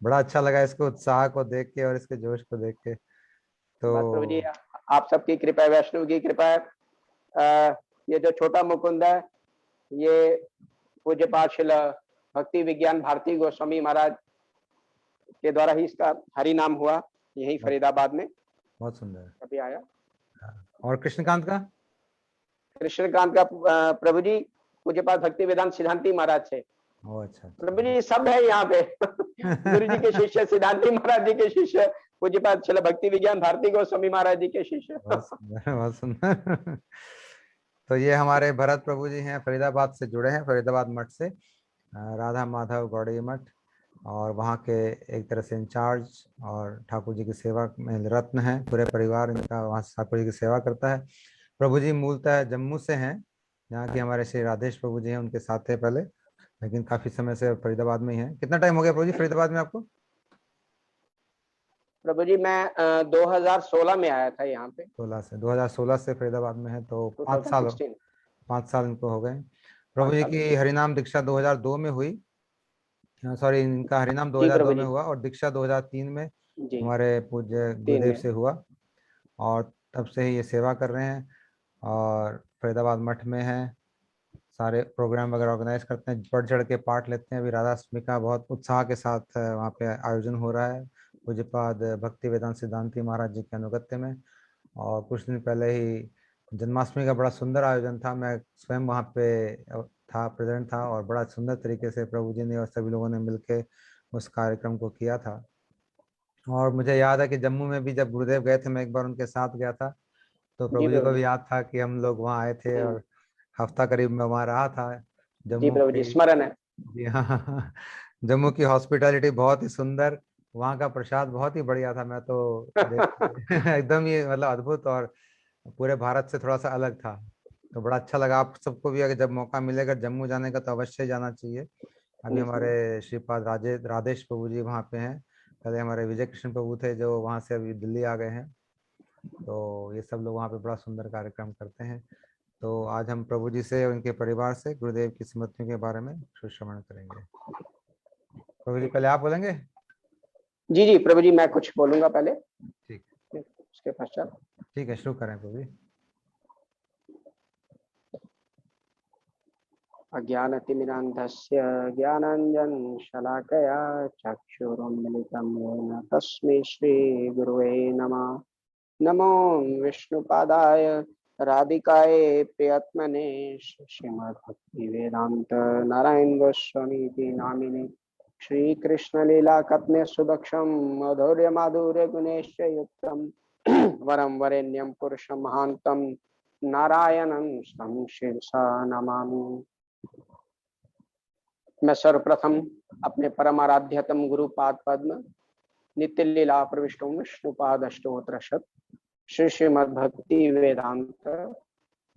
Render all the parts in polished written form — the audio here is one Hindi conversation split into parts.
बड़ा अच्छा लगा इसको उत्साह को देख के और इसके जोश को देख के। बस प्रभु जी, तो आप सबकी कृपा है, वैष्णव की कृपा है। ये जो छोटा मुकुंद है, ये पूज्यपाद श्रील भक्ति विज्ञान भारती गोस्वामी महाराज के द्वारा ही इसका हरि नाम हुआ, यही फरीदाबाद में बहुत सुंदर। अभी आया। और कृष्णकांत का? कृष्णकांत का प्रभु जी पूज्यपाद भक्ति वेदांत सिद्धांति महाराज से। ओ अच्छा। प्रभु जी सब है यहाँ पे। गुरु जी के शिष्य सिद्धांति महाराज जी के शिष्य, पूज्यपाद श्रील भक्ति विज्ञान भारती गोस्वामी महाराज जी के शिष्य। बहुत सुंदर, बहुत सुंदर। तो ये हमारे भरत प्रभु जी हैं, फरीदाबाद से जुड़े हैं, फरीदाबाद मठ से, राधा माधव गौड़ी मठ, और वहाँ के एक तरह से इंचार्ज, और ठाकुर जी की सेवा में रत्न है। पूरे परिवार इनका वहाँ से ठाकुर जी की सेवा करता है। प्रभु जी मूलतः जम्मू से हैं, यहाँ के हमारे श्री राधेश प्रभु जी हैं, उनके साथ थे पहले, लेकिन काफी समय से फरीदाबाद में ही है। कितना टाइम हो गया प्रभु जी फरीदाबाद में आपको? प्रभु जी मैं 2016 में आया था यहाँ पे। 2016 से फरीदाबाद में है, तो 5 साल, 2016। 5 साल इनको हो गए। प्रभु 5 जी साल की हरिनाम दीक्षा 2002 में हुई, सॉरी, इनका हरिनाम जी 2002 प्रभु में जी। हुआ, और दीक्षा 2003 में जी हमारे पूज्य 3 गुरुदेव में। से हुआ, और तब से ही ये सेवा कर रहे हैं, और फरीदाबाद मठ में हैं, सारे प्रोग्राम वगैरह ऑर्गेनाइज करते हैं, बढ़ चढ़ के पार्ट लेते हैं। अभी राधाष्टमी का बहुत उत्साह के साथ वहाँ पे आयोजन हो रहा है, पूज्यपाद भक्ति वेदांत सिद्धांति महाराज जी के अनुगत्य में। और कुछ दिन पहले ही जन्माष्टमी का बड़ा सुंदर आयोजन था, मैं स्वयं वहाँ पे था, प्रेजेंट था, और बड़ा सुंदर तरीके से प्रभु जी ने और सभी लोगों ने मिलके उस कार्यक्रम को किया था। और मुझे याद है कि जम्मू में भी जब गुरुदेव गए थे, मैं एक बार उनके साथ गया था, तो जी प्रभु जी प्रभु को भी जी। याद था कि हम लोग वहाँ आए थे, हम्म। और हफ्ता करीब मैं वहाँ रहा था। जी जम्मू प्रभु जी की, स्मरण है। जी हाँ, जम्मू की हॉस्पिटैलिटी बहुत ही सुंदर, वहाँ का प्रसाद बहुत ही बढ़िया था। मैं तो देख एकदम ही मतलब अद्भुत, और पूरे भारत से थोड़ा सा अलग था। तो बड़ा अच्छा लगा। आप सबको भी अगर जब मौका मिलेगा जम्मू जाने का, तो अवश्य जाना चाहिए। अभी जी हमारे श्रीपाद राधेश प्रभु जी वहाँ पे हैं, पहले हमारे विजय कृष्ण प्रभु थे जो वहाँ से अभी दिल्ली आ गए हैं। तो ये सब लोग वहाँ पे बड़ा सुंदर कार्यक्रम करते हैं। तो आज हम प्रभु जी से और उनके परिवार से गुरुदेव की स्मृतियों के बारे में श्रवण करेंगे। प्रभु जी पहले आप बोलेंगे? जी जी प्रभु जी, मैं कुछ बोलूंगा पहले, ठीक, उसके पश्चात। ठीक है, शुरू करें प्रभु जी। अज्ञानतिमिरान्धस्य ज्ञानाञ्जनशलाकया चक्षुरुन्मिलितं येन तस्मै श्रीगुरुवे नमः। नमो विष्णुपादाय राधिकाय प्रियत्मने श्रीमद्भक्तिवेदान्त नारायण गोस्वामी नामिने श्रीकृष्णलीला कथने सुदक्षं माधुर्य माधुर्य गुणेश्च युक्तं वरं वरेण्यं पुरुषं महान्तं नारायणं तं शिरसा नमामि। मैं सर्वप्रथम अपने परम आराध्यतम गुरु पाद पद्म नित्य लीला प्रविष्टो विष्णुपाद अष्टोत्र शत श्री श्रीमद भक्ति वेदांत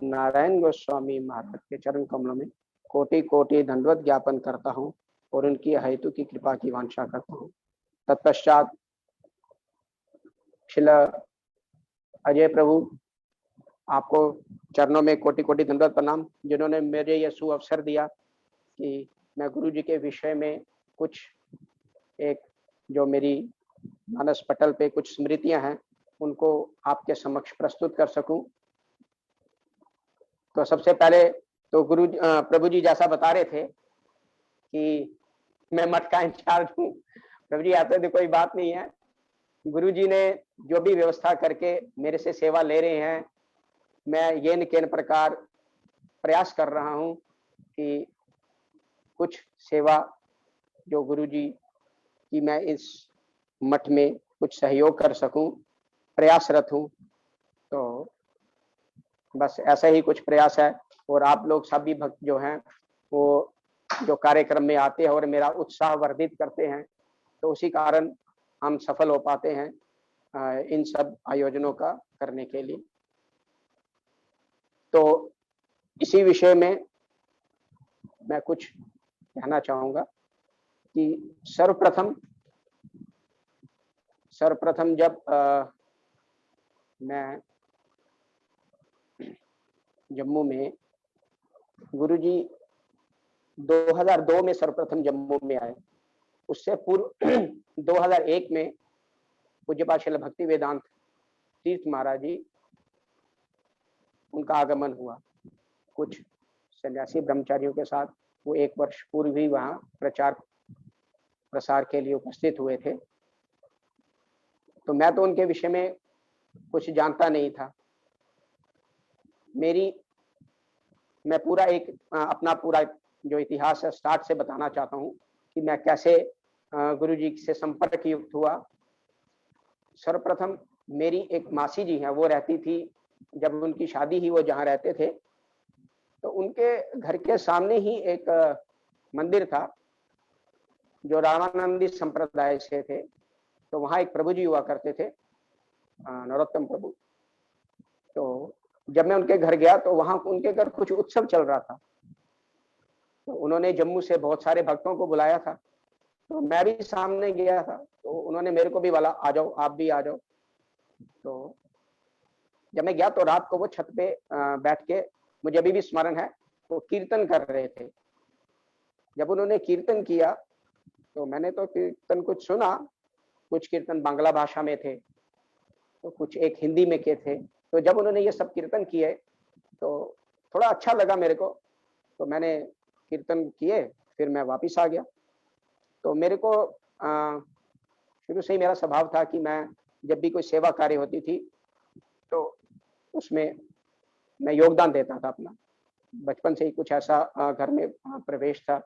नारायण गोस्वामी महाराज के चरण कमलों में कोटि कोटि दंडवत ज्ञापन करता हूँ और उनकी हेतु की कृपा की वांछा करता हूँ। तत्पश्चात शिला अजय प्रभु, आपको चरणों में कोटि कोटि दंडवत प्रणाम, जिन्होंने मेरे यह सुअवसर दिया कि मैं गुरु जी के विषय में कुछ एक जो मेरी मानस पटल पे कुछ स्मृतियां हैं उनको आपके समक्ष प्रस्तुत कर सकूं। तो सबसे पहले तो प्रभु जी जैसा बता रहे थे कि मैं मठ का इंचार्ज हूँ। प्रभु जी आते थे, कोई बात नहीं है। गुरु जी ने जो भी व्यवस्था करके मेरे से सेवा ले रहे हैं, मैं ये न के प्रकार प्रयास कर रहा हूँ कि कुछ सेवा जो गुरु जी की मैं इस मठ में कुछ सहयोग कर सकूं, प्रयासरत हूँ। तो बस ऐसा ही कुछ प्रयास है। और आप लोग सभी भक्त जो हैं वो जो कार्यक्रम में आते हैं और मेरा उत्साह वर्धित करते हैं, तो उसी कारण हम सफल हो पाते हैं इन सब आयोजनों का करने के लिए। तो इसी विषय में मैं कुछ कहना चाहूँगा कि सर्वप्रथम जब मैं जम्मू में गुरुजी 2002 में सर्वप्रथम जम्मू में आए। उससे पूर्व 2001 में पूज्यपाद श्रील भक्ति वेदांत तीर्थ महाराज जी, उनका आगमन हुआ। कुछ सन्यासी ब्रह्मचारियों के साथ वो 1 वर्ष पूर्व ही वहाँ प्रचार प्रसार के लिए उपस्थित हुए थे। तो मैं तो उनके विषय में कुछ जानता नहीं था। मैं पूरा अपना पूरा जो इतिहास है स्टार्ट से बताना चाहता हूँ कि मैं कैसे गुरु जी से संपर्क युक्त हुआ। सर्वप्रथम मेरी एक मासी जी हैं, वो रहती थी, जब उनकी शादी ही वो जहाँ रहते थे तो उनके घर के सामने ही एक मंदिर था जो रामानंदी संप्रदाय से थे। तो वहाँ एक प्रभु जी हुआ करते थे, नरोत्तम प्रभु। तो जब मैं उनके घर गया तो वहाँ उनके घर कुछ उत्सव चल रहा था। तो उन्होंने जम्मू से बहुत सारे भक्तों को बुलाया था, तो मैं भी सामने गया था। तो उन्होंने मेरे को भी बोला, आ जाओ, आप भी आ जाओ। तो जब मैं गया तो रात को वो छत पे बैठ के, मुझे अभी भी स्मरण है, वो कीर्तन कर रहे थे। जब उन्होंने कीर्तन किया तो मैंने तो कीर्तन कुछ सुना, कुछ कीर्तन बांग्ला भाषा में थे तो कुछ एक हिंदी में के थे। तो जब उन्होंने ये सब कीर्तन किए तो थोड़ा अच्छा लगा मेरे को, तो मैंने कीर्तन किए, फिर मैं वापस आ गया। तो मेरे को शुरू से ही मेरा स्वभाव था कि मैं जब भी कोई सेवा कार्य होती थी तो उसमें मैं योगदान देता था अपना। बचपन से ही कुछ ऐसा घर में प्रवेश था।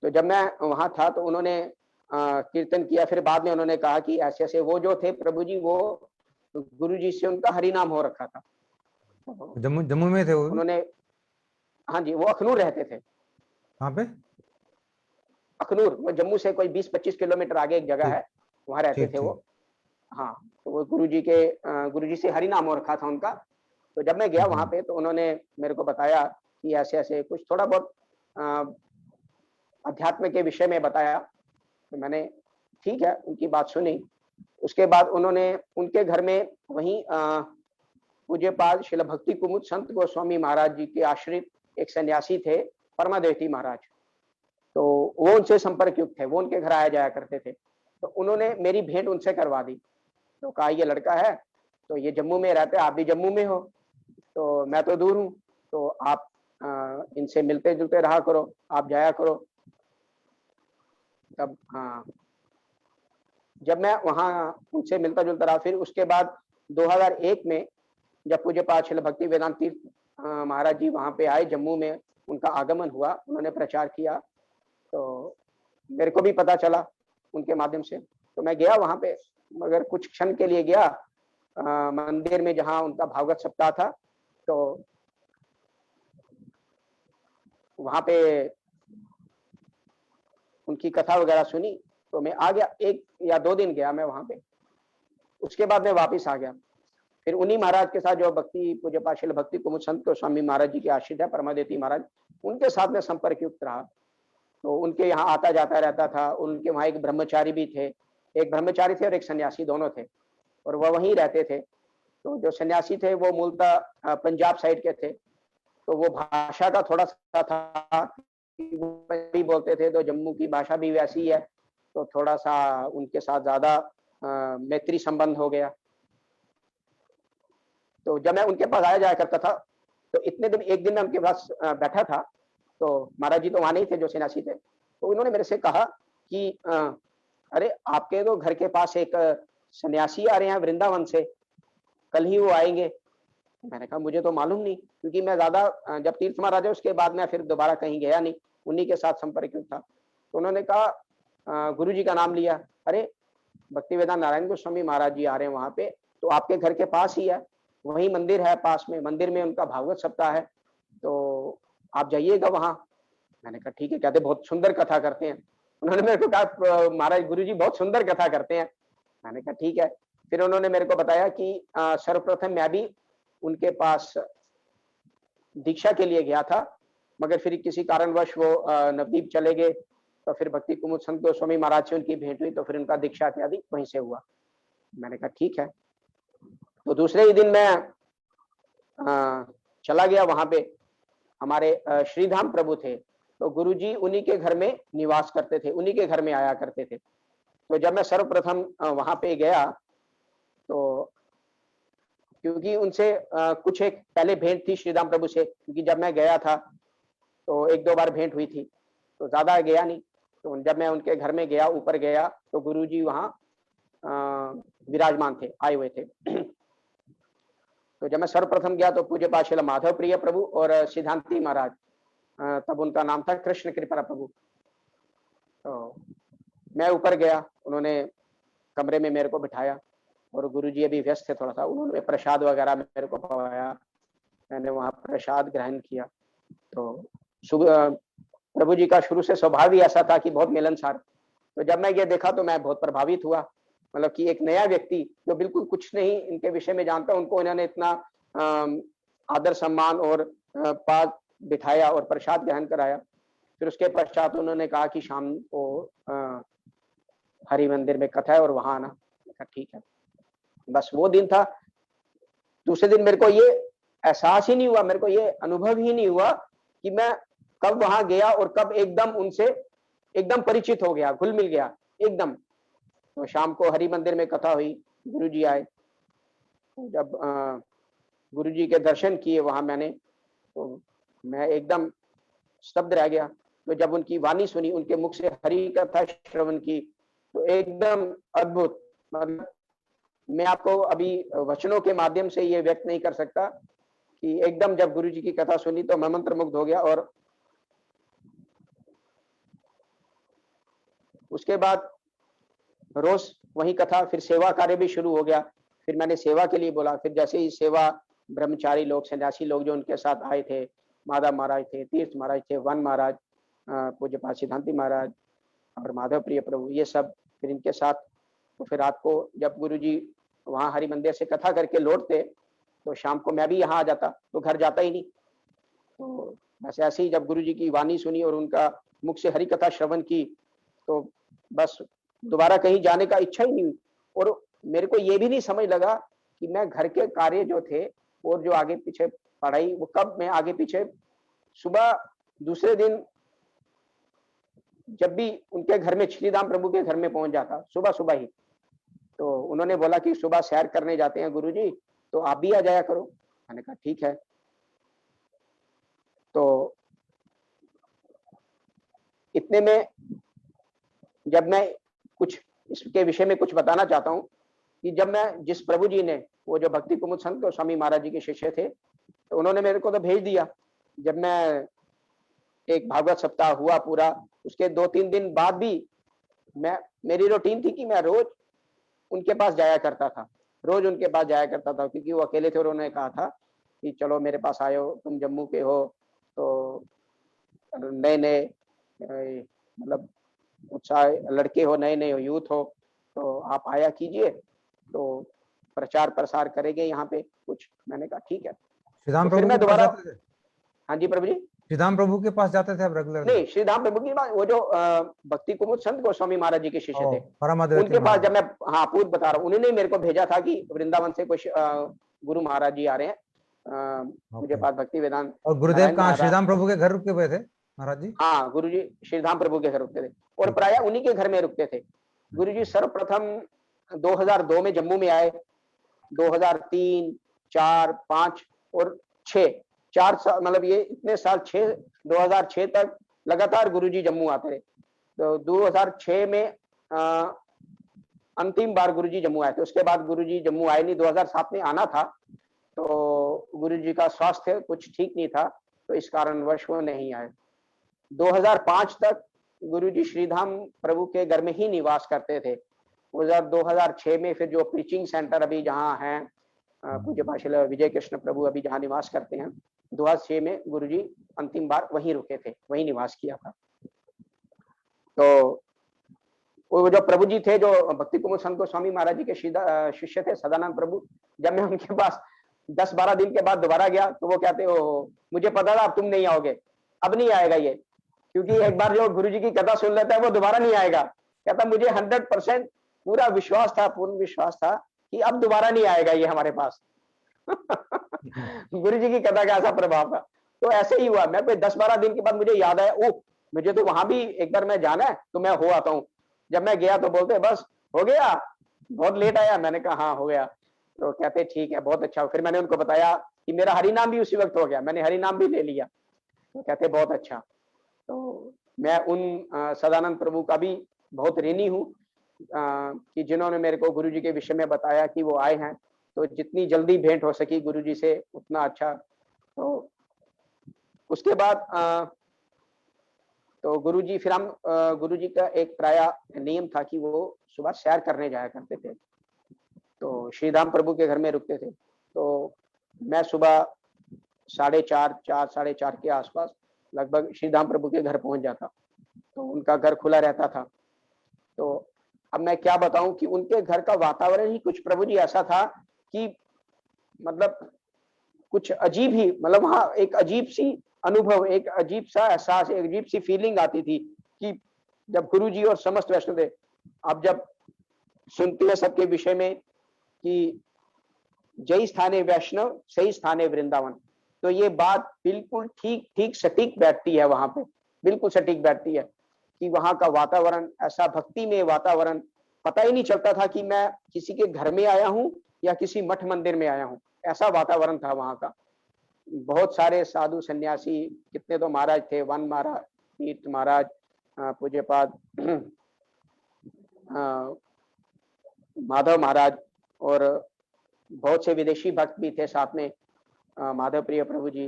तो जब मैं वहाँ था तो उन्होंने कीर्तन किया, फिर बाद में उन्होंने कहा कि ऐसे ऐसे वो जो थे प्रभु जी, वो गुरु जी से उनका हरि नाम हो रखा था। जम्मू में थे वो? उन्होंने, हाँ जी, वो अखनूर रहते थे। कहाँ पे? अखनूर, वो जम्मू से कोई 20-25 किलोमीटर आगे एक जगह है, वहाँ रहते थे वो। हाँ, तो वो गुरु जी से हरि नाम हो रखा था उनका। तो जब मैं गया वहाँ पे तो उन्होंने मेरे को बताया कि ऐसे ऐसे कुछ थोड़ा बहुत अध्यात्म के विषय में बताया। तो मैंने ठीक है उनकी बात सुनी। उसके बाद उन्होंने उनके घर में वहीं पूज्यपाद श्रील भक्ति कुमुद संत गोस्वामी महाराज जी के आश्रित एक सन्यासी थे, परमादेवी महाराज। तो वो उनसे संपर्क युक्त थे, वो उनके घर आया जाया करते थे। तो उन्होंने मेरी भेंट उनसे करवा दी। तो कहा ये लड़का है तो ये जम्मू में रहते, आप भी जम्मू में हो, तो मैं तो दूर हूँ, तो आप इनसे मिलते जुलते रहा करो, आप जाया करो। तब जब मैं वहाँ उनसे मिलता जुलता रहा, फिर उसके बाद 2001 में जब पूज्यपाद श्रील भक्ति वेदांत तीर्थ महाराज जी वहाँ पे आए जम्मू में, उनका आगमन हुआ, उन्होंने प्रचार किया, तो मेरे को भी पता चला उनके माध्यम से। तो मैं गया वहाँ पे, मगर कुछ क्षण के लिए गया मंदिर में जहाँ उनका भागवत सप्ताह था। तो वहाँ पे उनकी कथा वगैरह सुनी, तो मैं आ गया। 1 या 2 दिन गया मैं वहाँ पे, उसके बाद मैं वापस आ गया। फिर उन्हीं महाराज के साथ जो भक्ति पूज्यपाद श्रील भक्ति कुमुद संत गोस्वामी महाराज जी के आश्रित है, परमादेवी महाराज, उनके साथ में संपर्क युक्त रहा। तो उनके यहाँ आता जाता रहता था। उनके वहाँ एक ब्रह्मचारी भी थे, एक ब्रह्मचारी थे और एक सन्यासी, दोनों थे, और वह वहीं रहते थे। तो जो सन्यासी थे वो मूलतः पंजाब साइड के थे, तो वो भाषा का थोड़ा सा था, भी बोलते थे, तो जम्मू की भाषा भी वैसी है, तो थोड़ा सा उनके साथ ज्यादा मैत्री संबंध हो गया। तो जब मैं उनके पास आया जाया करता था तो इतने दिन, एक दिन मैं उनके पास बैठा था, तो महाराज जी तो वहां नहीं थे जो सन्यासी थे। तो उन्होंने मेरे से कहा कि अरे आपके तो घर के पास एक सन्यासी आ रहे हैं वृंदावन से, कल ही वो आएंगे। मैंने कहा मुझे तो मालूम नहीं, क्योंकि मैं ज्यादा जब तीर्थ महाराज है उसके बाद मैं फिर दोबारा कहीं गया नहीं, उन्हीं के साथ संपर्क था। तो उन्होंने कहा गुरु जी का नाम लिया, अरे भक्ति वेदांत नारायण गोस्वामी महाराज जी आ रहे हैं वहां पे, तो आपके घर के पास ही है, वही मंदिर है पास में, मंदिर में उनका भागवत सप्ताह है, तो आप जाइएगा वहां। मैंने कहा ठीक है, कहते बहुत सुंदर कथा करते हैं। उन्होंने मेरे को कहा महाराज गुरु जी बहुत सुंदर कथा करते हैं। मैंने कहा ठीक है। फिर उन्होंने मेरे को बताया कि सर्वप्रथम मैं भी उनके पास दीक्षा के लिए गया था, मगर फिर किसी कारणवश वो नवदीप चले गए, तो फिर भक्ति कुमुद संत गोस्वामी महाराज से उनकी भेंट हुई, तो फिर उनका दीक्षा इत्यादि वहीं से हुआ। मैंने कहा ठीक है। तो दूसरे ही दिन मैं चला गया वहां पे, हमारे श्रीधाम प्रभु थे, तो गुरुजी उन्हीं के घर में निवास करते थे, उन्हीं के घर में आया करते थे। तो जब मैं सर्वप्रथम वहाँ पे गया, तो क्योंकि उनसे कुछ एक पहले भेंट थी श्रीधाम प्रभु से, क्योंकि जब मैं गया था तो 1-2 बार भेंट हुई थी, तो ज़्यादा गया नहीं। तो जब मैं उनके घर में गया, ऊपर गया, तो गुरुजी वहाँ विराजमान थे, आए हुए थे। तो जब मैं सर्वप्रथम गया तो पूज्य पाठ श्रील माधव प्रिय प्रभु और सिद्धांति महाराज, तब उनका नाम था कृष्ण कृपा प्रभु। तो मैं ऊपर गया, उन्होंने कमरे में मेरे को बिठाया और गुरुजी अभी व्यस्त थे थोड़ा सा, उन्होंने प्रसाद वगैरह मेरे को खवाया, मैंने वहाँ प्रसाद ग्रहण किया। तो प्रभु जी का शुरू से स्वभाव ही ऐसा था कि बहुत मिलनसार। तो जब मैं ये देखा तो मैं बहुत प्रभावित हुआ, मतलब कि एक नया व्यक्ति जो बिल्कुल कुछ नहीं इनके विषय में जानता, उनको इन्होंने इतना आदर सम्मान और पास बिठाया और प्रसाद ग्रहण कराया। फिर उसके पश्चात उन्होंने कहा कि शाम को हरि मंदिर में कथा है और वहां आना। ठीक है, बस वो दिन था। दूसरे दिन मेरे को ये एहसास ही नहीं हुआ, मेरे को ये अनुभव ही नहीं हुआ कि मैं कब वहां गया और कब एकदम उनसे एकदम परिचित हो गया, घुल मिल गया एकदम। तो शाम को हरि मंदिर में कथा हुई, गुरुजी आए। जब गुरुजी के दर्शन किए वहां मैंने, तो मैं एकदम स्तब्ध रह गया। तो जब उनकी वाणी सुनी, उनके मुख से हरि कथा श्रवण की, तो एकदम अद्भुत, मतलब मैं आपको अभी वचनों के माध्यम से ये व्यक्त नहीं कर सकता कि एकदम जब गुरुजी की कथा सुनी तो मैं मंत्रमुग्ध हो गया। और उसके बाद रोज वही कथा, फिर सेवा कार्य भी शुरू हो गया। फिर मैंने सेवा के लिए बोला। फिर जैसे ही सेवा, ब्रह्मचारी लोग, सन्यासी लोग जो उनके साथ आए थे, माधव महाराज थे, तीर्थ महाराज थे, वन महाराज, पूज्य पाठ सिद्धांति महाराज और माधव प्रिय प्रभु, ये सब फिर इनके साथ। तो फिर रात को जब गुरुजी वहाँ हरि मंदिर से कथा करके लौटते, तो शाम को मैं भी यहाँ आ जाता, तो घर जाता ही नहीं। तो बस ऐसे ही जब गुरुजी की वाणी सुनी और उनका मुख से हरि कथा श्रवण की, तो बस दोबारा कहीं जाने का इच्छा ही नहीं हुई। और मेरे को ये भी नहीं समझ लगा कि मैं घर के कार्य जो थे और जो आगे पीछे पढ़ाई, वो कब मैं आगे पीछे, सुबह दूसरे दिन जब भी उनके घर में, श्रीधाम प्रभु के घर में पहुंच जाता सुबह सुबह ही। तो उन्होंने बोला कि सुबह सैर करने जाते हैं गुरुजी, तो आप भी आ जाया करो। मैंने कहा ठीक है। तो इतने में जब मैं कुछ इसके विषय में कुछ बताना चाहता हूँ कि जब मैं, जिस प्रभु जी ने, वो जो भक्ति कुमुद संत गोस्वामी महाराज जी के शिष्य थे, तो उन्होंने मेरे को तो भेज दिया। जब मैं एक भागवत सप्ताह हुआ पूरा, उसके 2-3 दिन बाद भी मेरी रूटीन थी कि मैं रोज उनके पास जाया करता था, रोज उनके पास जाया करता था, क्योंकि वो अकेले थे और उन्होंने कहा था कि चलो मेरे पास आयो, तुम जम्मू के हो, तो नए नए मतलब उत्साह लड़के हो, नए नए हो, यूथ हो, तो आप आया कीजिए, तो प्रचार प्रसार करेंगे यहाँ पे कुछ। मैंने कहा ठीक है। श्रीधाम तो फिर प्रभु मैं के पास दोबारा, जाते थे? हाँ जी प्रभु जी, श्रीधाम प्रभु के पास जाते थे आप रेगुलरली? नहीं श्रीधाम प्रभु की बात, वो जो भक्ति कुमुद संत गोस्वामी महाराज जी के शिष्य थे, परम अद्वैती उनके पास जब महाराज। मैं, हाँ पूर्व बता रहा हूँ, उन्होंने मेरे को भेजा था कि वृंदावन से कुछ गुरु महाराज जी आ रहे हैं, मुझे पास भक्ति वेदांत और गुरुदेव नारायण कहाँ, महाराज। श्रीधाम प्रभु के घर रुके हुए थे महाराज जी? हाँ, गुरु जी श्रीधाम प्रभु के घर रुकते थे और प्राय उन्हीं के घर में रुकते थे। गुरु जी सर्वप्रथम 2002 में जम्मू में आए, 2003, 4, 5 और 6, 4 साल, मतलब ये इतने साल, 2006 तक लगातार गुरुजी जम्मू आते रहे। तो 2006 में अंतिम बार गुरुजी जम्मू आए थे। उसके बाद गुरुजी जम्मू आए नहीं, 2007 में आना था, तो गुरुजी का स्वास्थ्य कुछ ठीक नहीं था, तो इस कारणवश वो नहीं आए। 2005 तक गुरुजी श्रीधाम प्रभु के घर में ही निवास करते थे। 2006 में फिर जो प्रीचिंग सेंटर अभी जहाँ है, पूज्य पाशल विजय कृष्ण प्रभु अभी जहाँ निवास करते हैं, 2006 में गुरुजी अंतिम बार वहीं रुके थे, वहीं निवास किया था। तो वो जो प्रभु जी थे, जो भक्ति कुमुद संत गोस्वामी महाराज जी के शिष्य थे, सदानंद प्रभु, जब मैं उनके पास 10-12 दिन के बाद दोबारा गया, तो वो कहते हो, मुझे पता था अब तुम नहीं आओगे, अब नहीं आएगा ये, क्योंकि एक बार जो गुरु जी की कथा सुन लेता है वो दोबारा नहीं आएगा। कहता मुझे 100% पूरा विश्वास था, पूर्ण विश्वास था कि अब दोबारा नहीं आएगा ये हमारे पास। गुरु जी की कथा का ऐसा प्रभाव था। तो ऐसे ही हुआ, मैं कोई 10-12 दिन के बाद मुझे याद आया, ओह मुझे तो वहां भी एक बार मैं जाना है, तो मैं हो आता हूँ। जब मैं गया तो बोलते बस हो गया, बहुत लेट आया। मैंने कहा हाँ हो गया। तो कहते ठीक है, बहुत अच्छा। फिर मैंने उनको बताया कि मेरा हरि नाम भी उसी वक्त हो गया, मैंने हरि नाम भी ले लिया। तो कहते बहुत अच्छा। तो मैं उन सदानंद प्रभु का भी बहुत ऋणी हूँ कि जिन्होंने मेरे को गुरु जी के विषय में बताया कि वो आए हैं। तो जितनी जल्दी भेंट हो सकी गुरु जी से उतना अच्छा। तो उसके बाद तो गुरु जी, फिर हम गुरु जी का एक प्राय नियम था कि वो सुबह सैर करने जाया करते थे। तो श्रीधाम प्रभु के घर में रुकते थे। तो मैं सुबह 4:30, 4:30 के आसपास लगभग श्रीधाम प्रभु के घर पहुंच जाता। तो उनका घर खुला रहता था। तो अब मैं क्या बताऊं कि उनके घर का वातावरण ही कुछ प्रभु जी ऐसा था कि मतलब कुछ अजीब ही, मतलब वहां एक अजीब सी अनुभव, एक अजीब सा एहसास, एक अजीब सी फीलिंग आती थी कि जब गुरु जी और समस्त वैष्णव थे, आप जब सुनते हैं सबके विषय में कि जय स्थाने वैष्णव सही स्थाने वृंदावन, तो ये बात बिल्कुल ठीक ठीक सटीक बैठती है वहां पे, बिल्कुल सटीक बैठती है कि वहां का वातावरण ऐसा भक्ति में वातावरण, पता ही नहीं चलता था कि मैं किसी के घर में आया हूं या किसी मठ मंदिर में आया हूं। ऐसा वातावरण था वहां का। बहुत सारे साधु सन्यासी, कितने तो महाराज थे, वन महाराज, तीर्थ महाराज, पूज्यपाद माधव महाराज, और बहुत से विदेशी भक्त भी थे साथ में, माधव प्रिय प्रभु जी,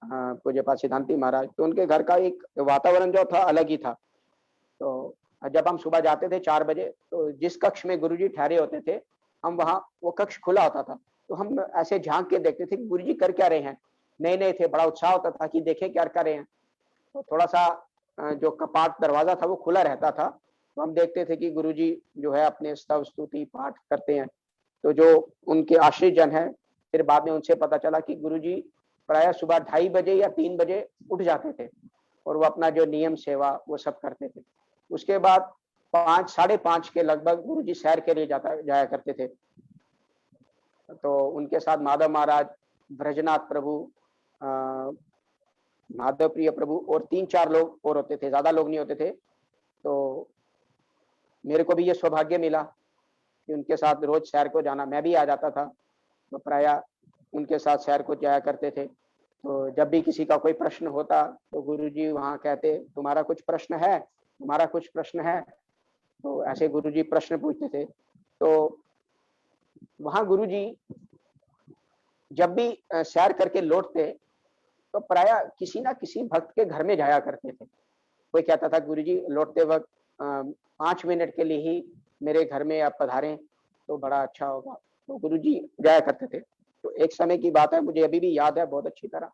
पूज्यपाद सिद्धांति महाराज। तो उनके घर का एक वातावरण जो था अलग ही था। तो जब हम सुबह जाते थे 4 बजे, तो जिस कक्ष में गुरुजी ठहरे होते थे, हम वहाँ, वो कक्ष खुला होता था, तो हम ऐसे झांक के देखते थे कि गुरुजी कर क्या रहे हैं। नए नए थे, बड़ा उत्साह होता था कि देखें क्या कर रहे हैं। तो थोड़ा सा जो कपाट दरवाजा था वो खुला रहता था, तो हम देखते थे कि गुरुजी जो है अपने स्तव स्तुति पाठ करते हैं। तो जो उनके आश्रित जन है, फिर बाद में उनसे पता चला कि गुरुजी प्रायः सुबह 2:30 बजे या 3 बजे उठ जाते थे और वो अपना जो नियम सेवा वो सब करते थे। उसके बाद 5, 5:30 के लगभग गुरुजी सैर के लिए जाया करते थे। तो उनके साथ माधव महाराज, ब्रजनाथ प्रभु, माधव प्रिय प्रभु और 3-4 लोग और होते थे, ज्यादा लोग नहीं होते थे। तो मेरे को भी ये सौभाग्य मिला कि उनके साथ रोज सैर को जाना, मैं भी आ जाता था। तो प्रायः उनके साथ सैर को जाया करते थे। तो जब भी किसी का कोई प्रश्न होता तो गुरुजी वहां कहते, तुम्हारा कुछ प्रश्न है, तुम्हारा कुछ प्रश्न है। तो ऐसे गुरुजी प्रश्न पूछते थे। तो वहां गुरुजी जब भी सैर करके लौटते तो प्रायः किसी ना किसी भक्त के घर में जाया करते थे। कोई कहता था गुरुजी लौटते वक्त 5 मिनट के लिए ही मेरे घर में आप पधारें तो बड़ा अच्छा होगा। तो गुरुजी जाया करते थे। तो एक समय की बात है, मुझे अभी भी याद है बहुत अच्छी तरह,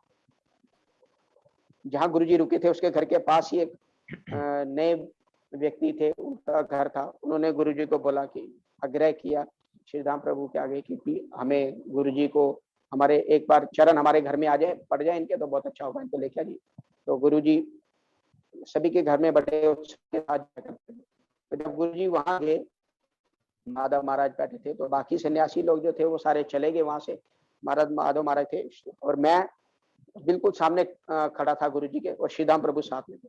जहाँ गुरुजी रुके थे उसके घर के पास ही एक नए व्यक्ति थे, उनका घर था। उन्होंने गुरुजी को बोला कि आग्रह किया श्रीधाम प्रभु के आगे कि हमें गुरुजी को हमारे एक बार चरण हमारे घर में आ जाए, पड़ जाए इनके, तो बहुत अच्छा होगा, इनको लेके आइए। तो गुरुजी सभी के घर में बड़े उसके साथ करते थे। तो जब गुरुजी वहां गए, माधव महाराज बैठे थे, तो बाकी सन्यासी लोग जो थे वो सारे चले गए वहां से। माधव महाराज थे और मैं बिल्कुल सामने खड़ा था गुरुजी के, और श्रीधाम प्रभु साथ में थे।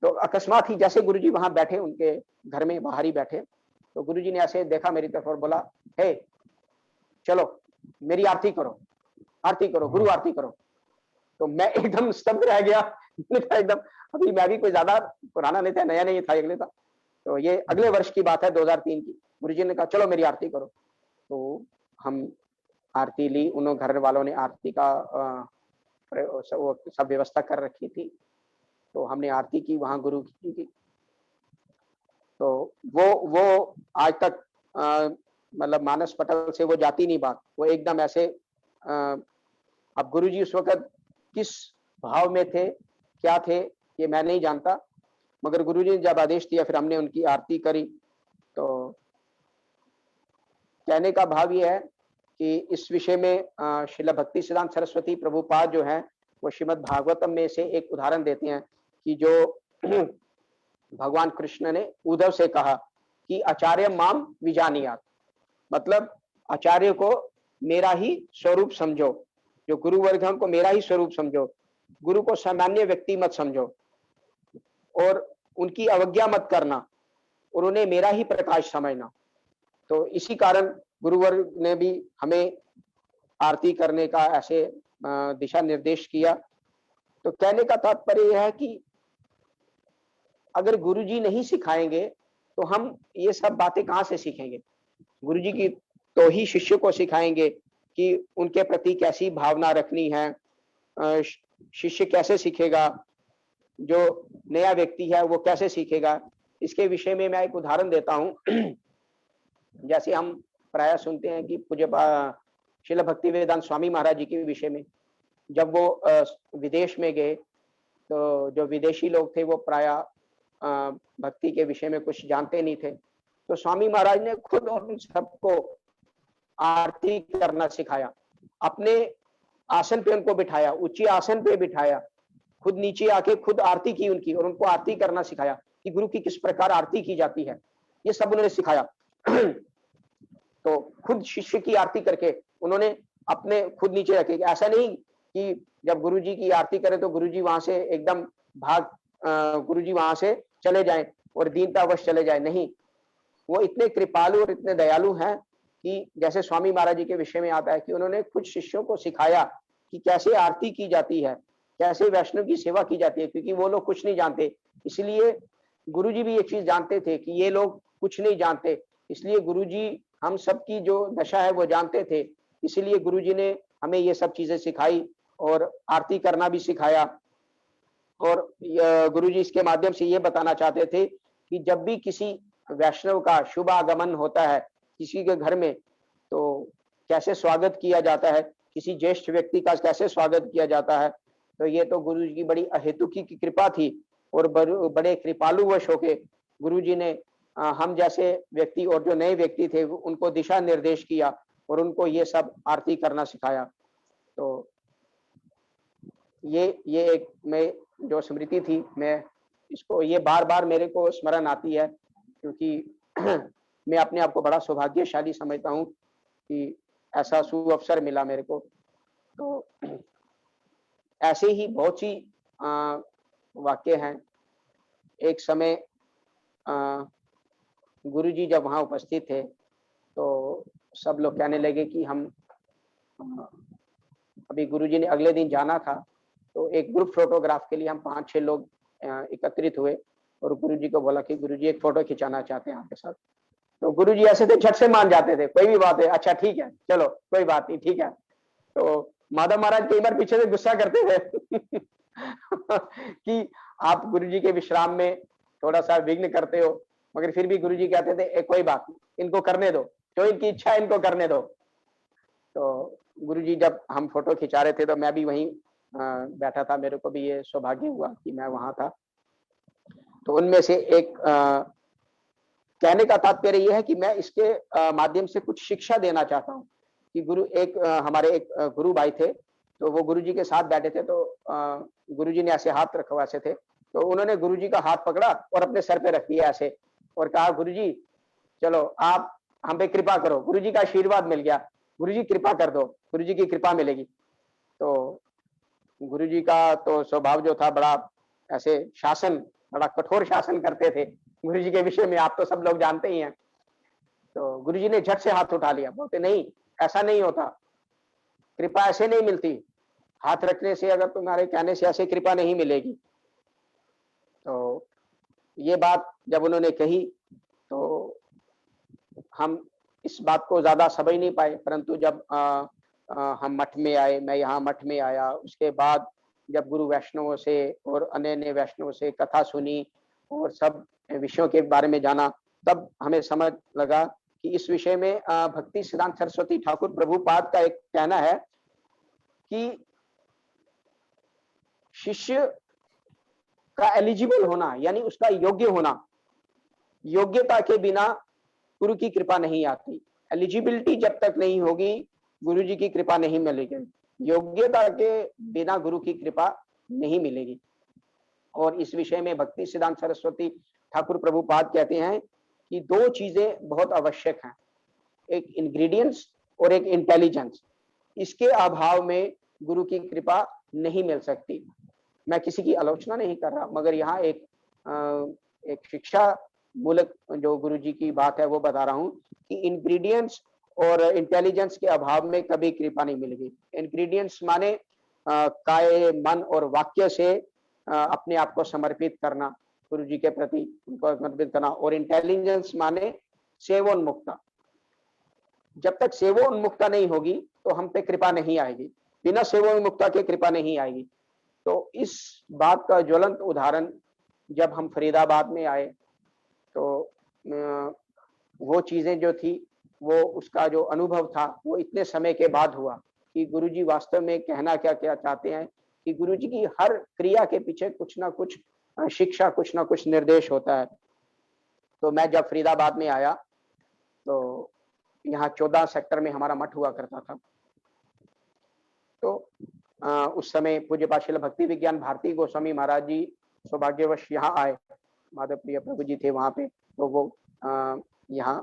तो अकस्मात ही जैसे गुरुजी वहां बैठे, उनके घर में बाहर ही बैठे, तो गुरुजी ने ऐसे देखा मेरी तरफ और बोला, हे चलो मेरी आरती करो, आरती करो, गुरु आरती करो। तो मैं एकदम स्तब्ध रह गया। एकदम, अभी मैं भी कोई ज्यादा पुराना नहीं था, नया नहीं था, अगले था। तो ये अगले वर्ष की बात है, 2003 की। गुरुजी ने कहा चलो मेरी आरती करो। तो हम आरती ली, उन घर वालों ने आरती का वो सब व्यवस्था कर रखी थी। तो हमने आरती की वहां गुरु की। तो वो आज तक मतलब मानस पटल से वो जाती नहीं बात, वो एकदम ऐसे। अब गुरुजी उस वक्त किस भाव में थे, क्या थे, ये मैं नहीं जानता, मगर गुरुजी ने जब आदेश दिया फिर हमने उनकी आरती करी। तो कहने का भाव ये है कि इस विषय में श्रील भक्ति सिद्धांत सरस्वती प्रभुपाद जो है वो श्रीमद् भागवतम में से एक उदाहरण देते हैं कि जो भगवान कृष्ण ने उद्धव से कहा कि आचार्य माम विजानियात, मतलब आचार्य को मेरा ही स्वरूप समझो। जो गुरु वर्ग है उनको मेरा ही स्वरूप समझो, गुरु को सामान्य व्यक्ति मत समझो और उनकी अवज्ञा मत करना और उन्हें मेरा ही प्रकाश समझना। तो इसी कारण गुरुवर्ग ने भी हमें आरती करने का ऐसे दिशा निर्देश किया। तो कहने का तात्पर्य यह है कि अगर गुरुजी नहीं सिखाएंगे तो हम ये सब बातें कहाँ से सीखेंगे। गुरुजी की तो ही शिष्य को सिखाएंगे कि उनके प्रति कैसी भावना रखनी है। शिष्य कैसे सीखेगा, जो नया व्यक्ति है वो कैसे सीखेगा। इसके विषय में मैं एक उदाहरण देता हूँ। जैसे हम प्रायः सुनते हैं कि पूज्य श्रील भक्तिवेदांत स्वामी महाराज जी के विषय में, जब वो विदेश में गए तो जो विदेशी लोग थे वो प्रायः भक्ति के विषय में कुछ जानते नहीं थे। तो स्वामी महाराज ने खुद उन सबको आरती करना सिखाया, अपने आसन पे उनको बिठाया, ऊंचे आसन पे बिठाया, खुद नीचे आके खुद आरती की उनकी और उनको आरती करना सिखाया कि गुरु की किस प्रकार आरती की जाती है, ये सब उन्होंने सिखाया। तो खुद शिष्य की आरती करके उन्होंने अपने खुद नीचे रखे। ऐसा नहीं कि जब गुरुजी की आरती करें तो गुरुजी वहां से एकदम गुरुजी वहां से चले जाएं और दीनतावश चले जाएं, नहीं। वो इतने कृपालु और इतने दयालु हैं कि जैसे स्वामी महाराज जी के विषय में आता है कि उन्होंने खुद शिष्यों को सिखाया कि कैसे आरती की जाती है, कैसे वैष्णव की सेवा की जाती है, क्योंकि वो लोग कुछ नहीं जानते। इसलिए गुरुजी भी ये चीज जानते थे कि ये लोग कुछ नहीं जानते, इसलिए गुरुजी हम सबकी जो दशा है वो जानते थे। इसलिए गुरुजी ने हमें ये सब चीजें सिखाई और आरती करना भी सिखाया। और गुरुजी इसके माध्यम से ये बताना चाहते थे कि जब भी किसी वैष्णव का शुभ आगमन होता है किसी के घर में, तो कैसे स्वागत किया जाता है, किसी ज्येष्ठ व्यक्ति का कैसे स्वागत किया जाता है। तो ये तो गुरुजी की बड़ी अहेतुकी की कृपा थी और बड़े कृपालुवश होके गुरुजी ने हम जैसे व्यक्ति और जो नए व्यक्ति थे उनको दिशा निर्देश किया और उनको ये सब आरती करना सिखाया। तो ये एक मैं जो स्मृति थी, मैं इसको ये बार बार मेरे को स्मरण आती है, क्योंकि मैं अपने आप को बड़ा सौभाग्यशाली समझता हूँ कि ऐसा सुअवसर मिला मेरे को। तो ऐसे ही बहुत सी वाक्य हैं। एक समय गुरुजी जब वहाँ उपस्थित थे तो सब लोग कहने लगे कि हम अभी गुरुजी ने अगले दिन जाना था, तो एक ग्रुप फोटोग्राफ के लिए हम 5-6 लोग एकत्रित हुए और गुरुजी को बोला कि गुरुजी एक फोटो खिंचाना चाहते हैं आपके साथ। तो गुरुजी ऐसे थे, झट से मान जाते थे, कोई भी बात है अच्छा ठीक है चलो कोई बात नहीं ठीक है। तो माधव महाराज कई बार पीछे से गुस्सा करते थे कि आप गुरुजी के विश्राम में थोड़ा सा विघ्न करते हो, मगर फिर भी गुरुजी कहते थे कोई बात नहीं, इनको करने दो, जो इनकी इच्छा है इनको करने दो। तो गुरुजी जब हम फोटो खिंचा रहे थे तो मैं भी वहीं बैठा था, मेरे को भी ये सौभाग्य हुआ कि मैं वहां था। तो उनमें से एक कहने का तात्पर्य यह है कि मैं इसके माध्यम से कुछ शिक्षा देना चाहता हूँ कि हमारे एक गुरु भाई थे, तो वो गुरुजी के साथ बैठे थे, तो गुरुजी ने ऐसे हाथ रखा ऐसे थे, तो उन्होंने गुरुजी का हाथ पकड़ा और अपने सर पे रख दिया ऐसे और कहा गुरुजी चलो आप हम पे कृपा करो। गुरुजी का आशीर्वाद मिल गया, गुरुजी कृपा कर दो, गुरुजी की कृपा मिलेगी। तो गुरुजी का तो स्वभाव जो था बड़ा ऐसे शासन, बड़ा कठोर शासन करते थे गुरुजी के विषय में, आप तो सब लोग जानते ही हैं। तो गुरुजी ने झट से हाथ उठा लिया, बोलते नहीं ऐसा नहीं होता, कृपा ऐसे नहीं मिलती, हाथ रखने से अगर तुम्हारे कहने से ऐसे कृपा नहीं मिलेगी। तो ये बात जब उन्होंने कही तो हम इस बात को ज्यादा समझ नहीं पाए, परंतु जब हम मठ में आए, मैं यहाँ मठ में आया, उसके बाद जब गुरु वैष्णवों से और अन्य वैष्णवों से कथा सुनी और सब विषयों के बारे में जाना, तब हमें समझ लगा कि इस विषय में भक्ति सिद्धांत सरस्वती ठाकुर प्रभुपाद का एक कहना है कि शिष्य का एलिजिबल होना यानी उसका योग्य होना, योग्यता के बिना गुरु की कृपा नहीं आती। एलिजिबिलिटी जब तक नहीं होगी गुरु जी की कृपा नहीं मिलेगी, योग्यता के बिना गुरु की कृपा नहीं मिलेगी। और इस विषय में भक्ति सिद्धांत सरस्वती ठाकुर प्रभुपाद कहते हैं कि दो चीजें बहुत आवश्यक हैं, एक इंग्रेडिएंट्स और एक इंटेलिजेंस। इसके अभाव में गुरु की कृपा नहीं मिल सकती। मैं किसी की आलोचना नहीं कर रहा, मगर यहाँ एक शिक्षा मूलक जो गुरुजी की बात है वो बता रहा हूँ कि इंग्रेडिएंट्स और इंटेलिजेंस के अभाव में कभी कृपा नहीं मिलेगी। इंग्रेडिएंट्स माने काय, मन और वाक्य से अपने आप को समर्पित करना, गुरुजी के प्रति उनको समर्पित करना, और इंटेलिजेंस माने सेवोन्मुक्ता। जब तक सेवोन्मुक्ता नहीं होगी तो हम पे कृपा नहीं आएगी, बिना सेवोन्मुक्ता के कृपा नहीं आएगी। तो इस बात का ज्वलंत उदाहरण जब हम फरीदाबाद में आए तो वो चीजें जो थी, वो उसका जो अनुभव था वो इतने समय के बाद हुआ कि गुरुजी वास्तव में कहना क्या क्या चाहते हैं, कि गुरुजी की हर क्रिया के पीछे कुछ ना कुछ शिक्षा, कुछ ना कुछ निर्देश होता है। तो मैं जब फरीदाबाद में आया तो यहाँ 14 सेक्टर में हमारा मठ हुआ करता था। तो उस समय पूज्य पाठशाला भक्ति विज्ञान भारती गोस्वामी महाराज जी सौभाग्यवश यहाँ आए, माधव प्रिय प्रभु जी थे वहाँ पे, तो वो यहाँ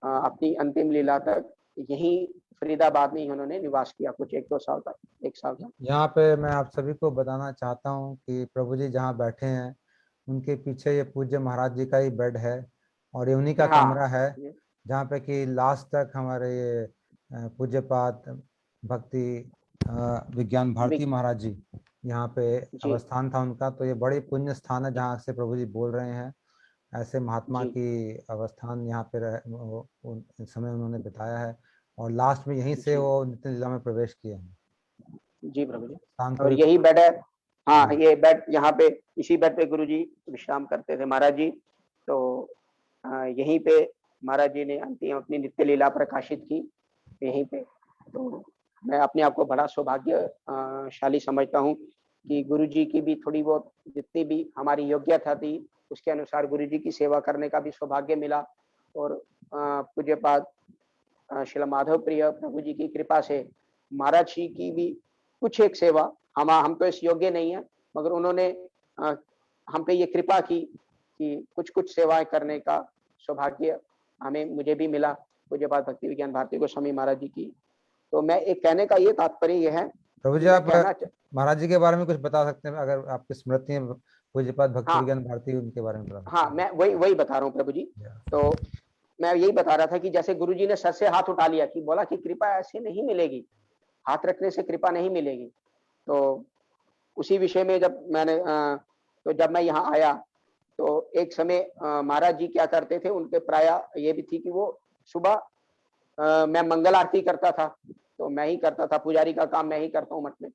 अपनी अंतिम लीला तक यहीं फरीदाबाद में ही उन्होंने निवास किया, कुछ 1-2 साल तक, 1 साल तक। यहाँ पे मैं आप सभी को बताना चाहता हूँ कि प्रभु जी जहाँ बैठे हैं उनके पीछे ये पूज्य महाराज जी का ही बेड है और ये उन्हीं का कमरा हाँ, है, जहाँ पे कि लास्ट तक हमारे ये पूज्यपाद भक्ति विज्ञान भारती महाराज जी यहाँ पे जी, अवस्थान था उनका। तो ये बड़ी पुण्य स्थान है जहाँ से प्रभु जी बोल रहे हैं। ऐसे महात्मा जी, की अवस्थान यहाँ पे समय उन्होंने बिताया है और लास्ट में यहीं से जी, वो नित्य लीला में प्रवेश किए हैं। जी प्रभु जी। स्थान और थोड़ी। यही बेड है, हाँ, जी ये बेड यहाँ पे, इसी बेड पे गुरुजी विश्राम करते थे महाराज जी। तो यहीं पे महाराज जी ने अंतिम अपनी नित्य लीला प्रकाशित की, यहीं पे। तो मैं अपने आप को बड़ा सौभाग्यशाली समझता हूँ कि गुरुजी की भी थोड़ी बहुत जितनी भी हमारी योग्यता थी उसके अनुसार गुरुजी की सेवा करने का भी सौभाग्य मिला। और पूज्यपाद श्रील माधव प्रिय प्रभु जी की कृपा से महाराज जी की भी कुछ एक सेवा, हम तो इस योग्य नहीं है, मगर उन्होंने हम पे ये कृपा की कि कुछ कुछ सेवाएं करने का सौभाग्य मुझे भी मिला, पूज्यपाद भक्ति विज्ञान भारती गोस्वामी महाराज जी की। तो मैं एक कहने का ये तात्पर्य यह है प्रभु कि जी, मैं आप कहना महाराज जी के बारे में कुछ बता सकते हैं अगर आपकी स्मृति है, पूज्यपाद भक्ति हाँ, विज्ञान भारती उनके बारे में बता हाँ, सकते मैं वही वही बता रहा हूँ प्रभु जी। हैं। तो मैं यही बता रहा था कि जैसे गुरु जी ने सर से हाथ उठा लिया, कि बोला कि कृपा ऐसे नहीं मिलेगी, हाथ रखने से कृपा नहीं मिलेगी। तो उसी विषय में तो जब मैं यहाँ आया तो एक समय महाराज जी क्या करते थे, उनके प्राय ये भी थी कि वो सुबह मैं मंगल आरती करता था, तो मैं ही करता था, पुजारी का काम मैं ही करता हूँ मठ में।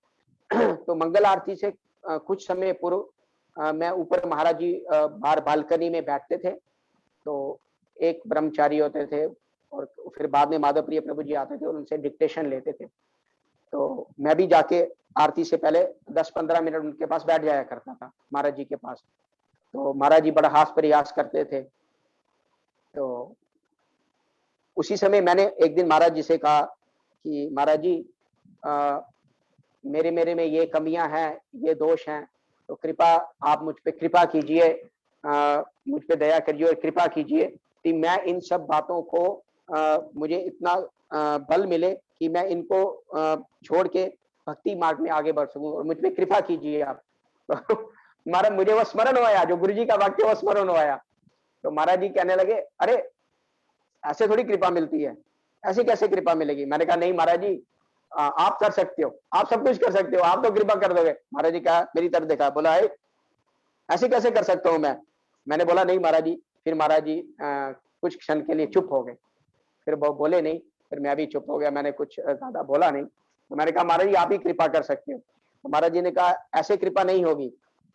तो मंगल आरती से कुछ समय पूर्व मैं ऊपर महाराज जी बाहर बालकनी में बैठते थे, तो एक ब्रह्मचारी होते थे और फिर बाद में माधव प्रिय प्रभु जी आते थे और उनसे डिक्टेशन लेते थे। तो मैं भी जाके आरती से पहले 10-15 मिनट उनके पास बैठ जाया करता था, महाराज जी के पास। तो महाराज जी बड़ा हास प्रयास करते थे। तो उसी समय मैंने एक दिन महाराज जी से कहा कि महाराज जी, मेरे मेरे में ये कमियां हैं, ये दोष हैं, तो कृपा आप मुझ पे कृपा कीजिए, मुझ पे दया करिए और कृपा कीजिए कि मैं इन सब बातों को मुझे इतना बल मिले कि मैं इनको छोड़ के भक्ति मार्ग में आगे बढ़ सकूं और मुझ पे कृपा कीजिए आप। महाराज मुझे वो स्मरण हुआ, जो गुरु जी का वाक्य वो स्मरण हुआ। तो महाराज जी कहने लगे, अरे ऐसे थोड़ी कृपा मिलती है, ऐसी कैसे कृपा मिलेगी। मैंने कहा नहीं महाराज जी, आप कर सकते हो, आप सब कुछ कर सकते हो, आप तो कृपा कर दोगे। महाराज जी कहा, मेरी तरफ देखा, बोला है ऐसे कैसे कर सकता हूँ मैं। मैंने बोला नहीं महाराज जी। फिर महाराज जी कुछ क्षण के लिए चुप हो गए, फिर वो बोले नहीं, फिर मैं भी चुप हो गया, मैंने कुछ ज्यादा बोला नहीं। तो मैंने कहा महाराज जी आप ही कृपा कर सकते हो। तो महाराज जी ने कहा ऐसे कृपा नहीं होगी,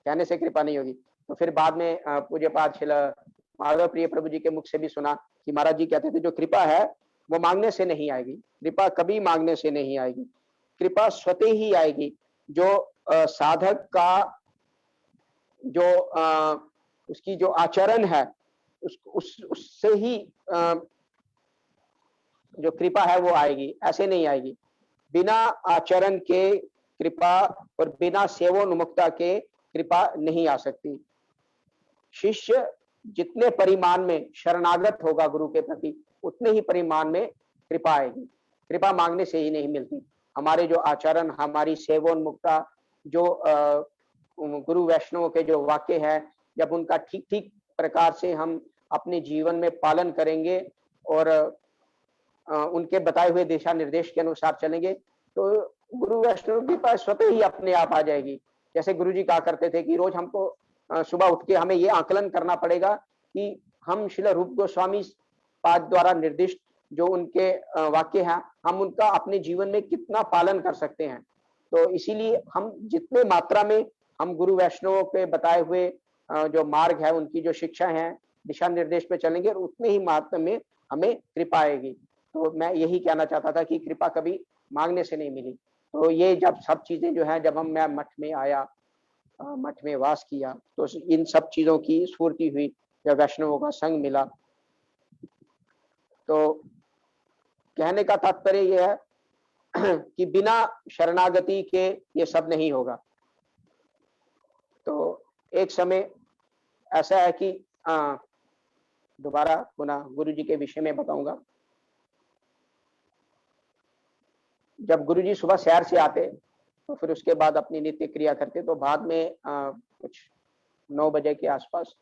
कहने से कृपा नहीं होगी। तो फिर बाद में पूज्यपाद श्रील माधव प्रिय प्रभु जी के मुख से भी सुना कि महाराज जी कहते थे जो कृपा है वो मांगने से नहीं आएगी, कृपा कभी मांगने से नहीं आएगी, कृपा स्वतः ही आएगी। जो साधक का जो उसकी जो आचरण है उससे ही जो कृपा है वो आएगी, ऐसे नहीं आएगी। बिना आचरण के कृपा और बिना सेवोन्मुक्ता के कृपा नहीं आ सकती। शिष्य जितने परिमाण में शरणागत होगा गुरु के प्रति, उतने ही परिमाण में कृपा आएगी। कृपा मांगने से ही नहीं मिलती। हमारे जो आचरण, हमारी सेवोन्मुखता, जो गुरु वैष्णव के जो वाक्य है, जब उनका ठीक-ठीक प्रकार से हम अपने जीवन में पालन करेंगे और उनके बताए हुए दिशा निर्देश के अनुसार चलेंगे, तो गुरु वैष्णव के पास स्वतः ही अपने आप आ जाएगी। जैसे गुरुजी कहा करते थे कि रोज हमको सुबह उठ के हमें ये आकलन करना पड़ेगा कि हम श्रील रूप गोस्वामी पाद द्वारा निर्दिष्ट जो उनके वाक्य हैं, हम उनका अपने जीवन में कितना पालन कर सकते हैं। तो इसीलिए हम जितने मात्रा में हम गुरु वैष्णवों के बताए हुए जो मार्ग है, उनकी जो शिक्षा है, दिशा निर्देश पे चलेंगे और उतने ही मात्रा में हमें कृपा आएगी। तो मैं यही कहना चाहता था कि कृपा कभी माँगने से नहीं मिली। तो ये जब सब चीज़ें जो हैं, जब मैं मठ में आया, मठ में वास किया, तो इन सब चीज़ों की स्फूर्ति हुई, जब वैष्णवों का संग मिला। तो कहने का तात्पर्य ये है कि बिना शरणागति के ये सब नहीं होगा। तो एक समय ऐसा है कि दोबारा पुनः गुरुजी के विषय में बताऊँगा। जब गुरुजी सुबह सैर से आते, तो फिर उसके बाद अपनी नित्य क्रिया करते, तो बाद में कुछ 9 बजे के आसपास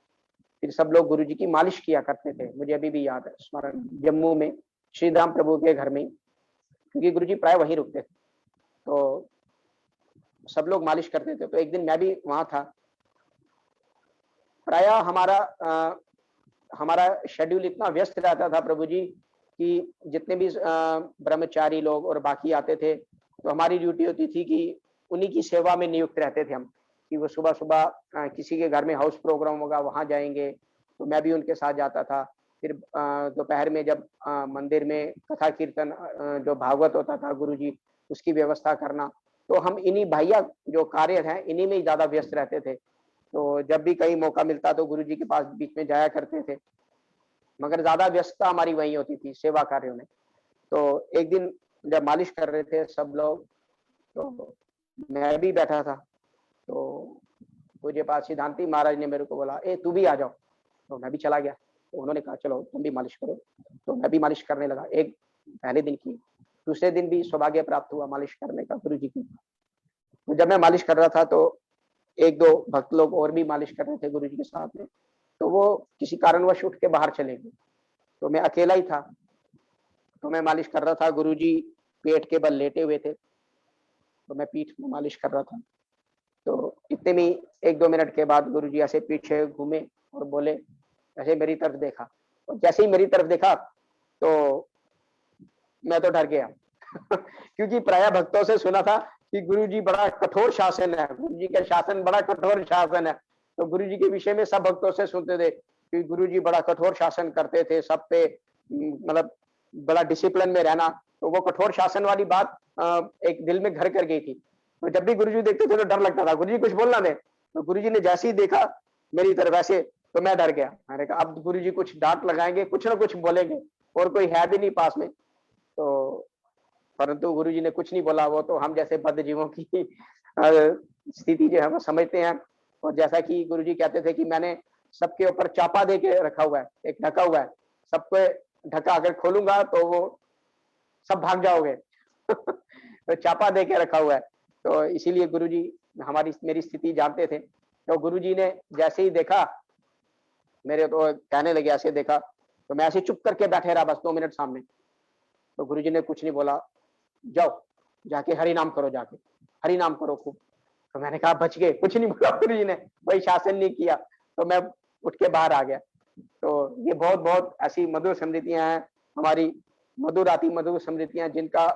फिर सब लोग गुरुजी की मालिश किया करते थे। मुझे अभी भी याद है स्मरण, जम्मू में श्रीधाम प्रभु के घर में, क्योंकि गुरुजी प्राय वहीं रुकते थे। तो सब लोग मालिश करते थे, तो एक दिन मैं भी वहाँ था। प्रायः हमारा शेड्यूल इतना व्यस्त रहता था प्रभु जी कि जितने भी ब्रह्मचारी लोग और बाकी आते थे, तो हमारी ड्यूटी होती थी कि उन्हीं की सेवा में नियुक्त रहते थे हम, कि वो सुबह-सुबह किसी के घर में हाउस प्रोग्राम होगा, वहाँ जाएँगे, तो मैं भी उनके साथ जाता था। फिर दोपहर में जब मंदिर में कथा कीर्तन जो भागवत होता था गुरुजी, उसकी व्यवस्था करना, तो हम इन्हीं बाह्य जो कार्य हैं, इन्हीं में ही ज़्यादा व्यस्त रहते थे। तो जब भी कहीं मौका मिलता तो गुरुजी के पास बीच में जाया करते थे, मगर ज़्यादा व्यस्तता हमारी वहीं होती थी सेवा कार्यों में। तो एक दिन जब मालिश कर रहे थे सब लोग, तो मैं भी बैठा था, तो पूज्य पाद सिद्धांति महाराज ने मेरे को बोला, "ए तू भी आ जाओ।" तो मैं भी चला गया। तो उन्होंने कहा, "चलो तुम भी मालिश करो।" तो मैं भी मालिश करने लगा। एक पहले दिन की, दूसरे दिन भी सौभाग्य प्राप्त हुआ मालिश करने का गुरुजी की। तो जब मैं मालिश कर रहा था, तो 1-2 भक्त लोग और भी मालिश कर रहे थे गुरुजी के साथ में, तो वो किसी कारणवश उठ के बाहर चले गए। तो मैं अकेला ही था, तो मैं मालिश कर रहा था, गुरुजी पेट के बल लेटे हुए थे, तो मैं पीठ में मालिश कर रहा था। तो इतने में 1-2 मिनट के बाद गुरुजी ऐसे पीछे घूमे और बोले, ऐसे मेरी तरफ देखा, और जैसे ही मेरी तरफ देखा, तो मैं तो डर गया क्योंकि प्रायः भक्तों से सुना था कि गुरुजी बड़ा कठोर शासन है, गुरुजी का शासन बड़ा कठोर शासन है। तो गुरुजी के विषय में सब भक्तों से सुनते थे कि गुरुजी बड़ा कठोर शासन करते थे सब पे, मतलब बड़ा डिसिप्लिन में रहना। तो वो कठोर शासन वाली बात एक दिल में घर कर गई थी। तो जब भी गुरुजी देखते थे तो डर लगता था, गुरुजी कुछ बोलना दे। तो गुरुजी ने जैसे ही देखा मेरी तरफ ऐसे, तो मैं डर गया। मैंने कहा अब गुरुजी कुछ डाँट लगाएँगे, कुछ ना कुछ बोलेंगे, और कोई है भी नहीं पास में। तो परंतु गुरुजी ने कुछ नहीं बोला, वो तो हम जैसे बद्धजीवों की स्थिति जो है वो समझते हैं। और जैसा कि गुरुजी कहते थे कि मैंने सबके ऊपर चापा दे के रखा हुआ है, एक ढका हुआ है, सबको ढका अगर खोलूँगा तो वो सब भाग जाओगे तो चापा दे के रखा हुआ है। तो इसीलिए गुरुजी मेरी स्थिति जानते थे। तो गुरुजी ने जैसे ही देखा, मेरे तो कहने लगे, ऐसे देखा, तो मैं ऐसे चुप करके बैठे रहा बस 2 मिनट सामने। तो गुरुजी ने कुछ नहीं बोला, जाओ, जाके हरि नाम करो जाके, हरि नाम करो खूब। तो मैंने कहा बच गए, कुछ नहीं बोला गुरुजी ने, कोई शासन नहीं किया, तो मैं उठ के बाहर आ गया। तो ये बहुत-बहुत ऐसी मधुर स्मृतियाँ हैं, हमारी मधुर अति मधुर स्मृतियाँ जिनका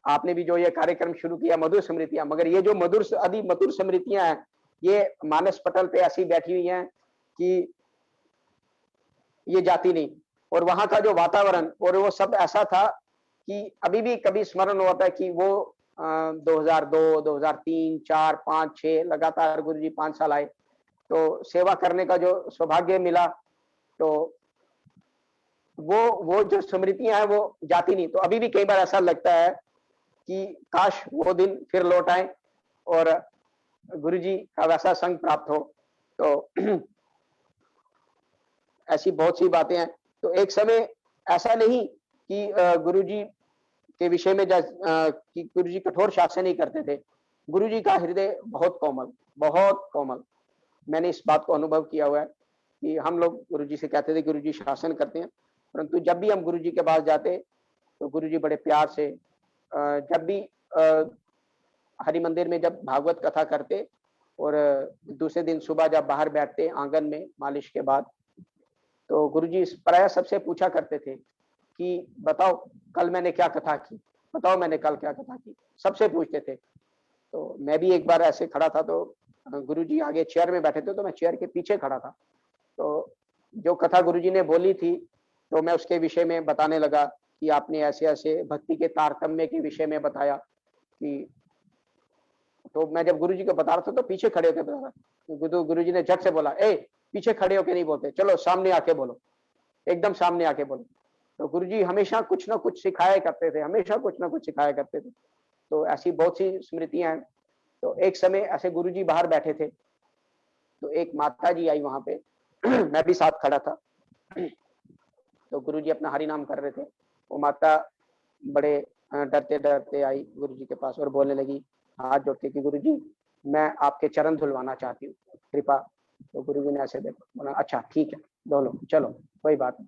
आपने भी जो ये कार्यक्रम शुरू किया मधुर स्मृतियाँ, मगर ये जो अति मधुर स्मृतियाँ हैं, ये मानस पटल पे ऐसी बैठी हुई हैं कि ये जाती नहीं। और वहाँ का जो वातावरण और वो सब ऐसा था कि अभी भी कभी स्मरण होता है कि वो 2002, 2003, 4, 5, 6 लगातार गुरुजी 5 साल आए, तो सेवा करने का जो सौभाग्य मिला, तो वो जो स्मृतियाँ हैं वो जाती नहीं। तो अभी भी कई बार ऐसा लगता है कि काश वो दिन फिर लौट आएँ और गुरुजी का वैसा संग प्राप्त हो। तो ऐसी बहुत सी बातें हैं। तो एक समय ऐसा नहीं कि गुरुजी के विषय में कि गुरु जी कठोर शासन ही करते थे। गुरु जी का हृदय बहुत कोमल, बहुत कोमल। मैंने इस बात को अनुभव किया हुआ है कि हम लोग गुरु जी से कहते थे गुरु जी शासन करते हैं, परंतु जब भी हम गुरु जी के पास जाते तो गुरु जी बड़े प्यार से जब भी हरि मंदिर में जब भागवत कथा करते और दूसरे दिन सुबह जब बाहर बैठते आंगन में मालिश के बाद, तो गुरुजी प्रायः सबसे पूछा करते थे कि बताओ कल मैंने क्या कथा की, बताओ मैंने कल क्या कथा की, सबसे पूछते थे। तो मैं भी एक बार ऐसे खड़ा था, तो गुरुजी आगे चेयर में बैठे थे, तो मैं चेयर के पीछे खड़ा था। तो जो कथा गुरुजी ने बोली थी, तो मैं उसके विषय में बताने लगा कि आपने ऐसे-ऐसे भक्ति के तारतम्य के विषय में बताया कि, तो मैं जब गुरुजी को बता रहा था तो पीछे खड़े होके बता रहा। गुरुजी ने झट से बोला, ए पीछे खड़े होके नहीं बोलते, चलो सामने आके बोलो, एकदम सामने आके बोलो। तो गुरुजी हमेशा कुछ ना कुछ सिखाया करते थे, हमेशा कुछ ना कुछ सिखाया करते थे। तो ऐसी बहुत सी स्मृतियां हैं। तो एक समय ऐसे गुरुजी बाहर बैठे थे, तो एक माता जी आई वहां पे मैं भी साथ खड़ा था। तो गुरुजी अपना हरि नाम कर रहे थे। वो माता बड़े डरते डरते आई गुरुजी के पास और बोलने लगी हाथ जोड़ के कि गुरुजी मैं आपके चरण धुलवाना चाहती हूँ, कृपा। तो गुरुजी ने ऐसे देखा, बोला अच्छा ठीक है, धो चलो कोई बात नहीं।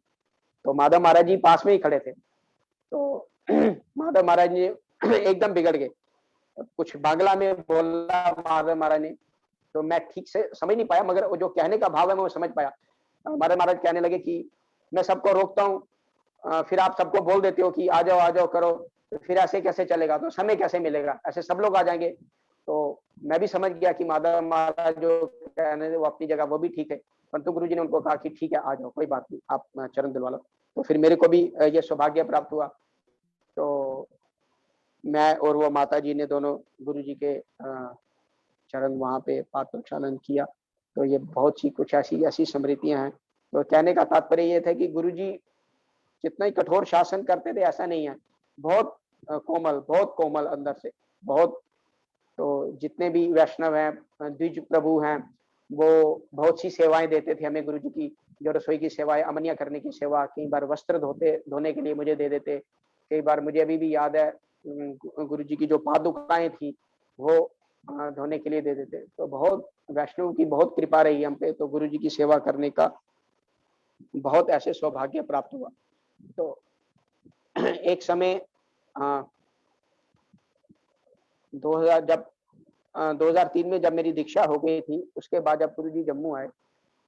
तो माधव महाराज जी पास में ही खड़े थे। तो माधव महाराज जी एकदम बिगड़ गए, कुछ बांग्ला में बोला माधव महाराज ने, तो मैं ठीक से समझ नहीं पाया, मगर वो जो कहने का भाव है मैं वो समझ पाया। माधव महाराज कहने लगे कि मैं सबको रोकता हूँ, फिर आप सबको बोल देते हो कि आ जाओ करो, तो फिर ऐसे कैसे चलेगा, तो समय कैसे मिलेगा, ऐसे सब लोग आ जाएंगे। तो मैं भी समझ गया कि माधव महाराज जो कहने थे वो अपनी जगह वो भी ठीक है, परंतु गुरुजी ने उनको कहा कि ठीक है आ जाओ, कोई बात नहीं, आप चरण दिलवा लो। तो फिर मेरे को भी ये सौभाग्य प्राप्त हुआ। तो मैं और वो माता जी ने दोनों गुरुजी के चरण वहां पे पाद प्रक्षालन किया। तो ये बहुत सी कुछ ऐसी ऐसी स्मृतियां हैं। तो कहने का तात्पर्य ये था कि गुरुजी जितना ही कठोर शासन करते थे ऐसा नहीं है, बहुत कोमल, बहुत कोमल अंदर से, बहुत। तो जितने भी वैष्णव हैं, द्विज प्रभु हैं, वो बहुत सी सेवाएं देते थे हमें गुरुजी की, जो रसोई की सेवाएं, अमनिया करने की सेवा, कई बार वस्त्र धोने के लिए मुझे दे देते। कई बार मुझे अभी भी याद है गुरुजी की जो पादुकाएं थी वो धोने के लिए दे देते। तो बहुत वैष्णव की बहुत कृपा रही हम पे, तो गुरुजी की सेवा करने का बहुत ऐसे सौभाग्य प्राप्त हुआ। तो एक समय 2003 में जब मेरी दीक्षा हो गई थी, उसके बाद जब गुरुजी जम्मू आए,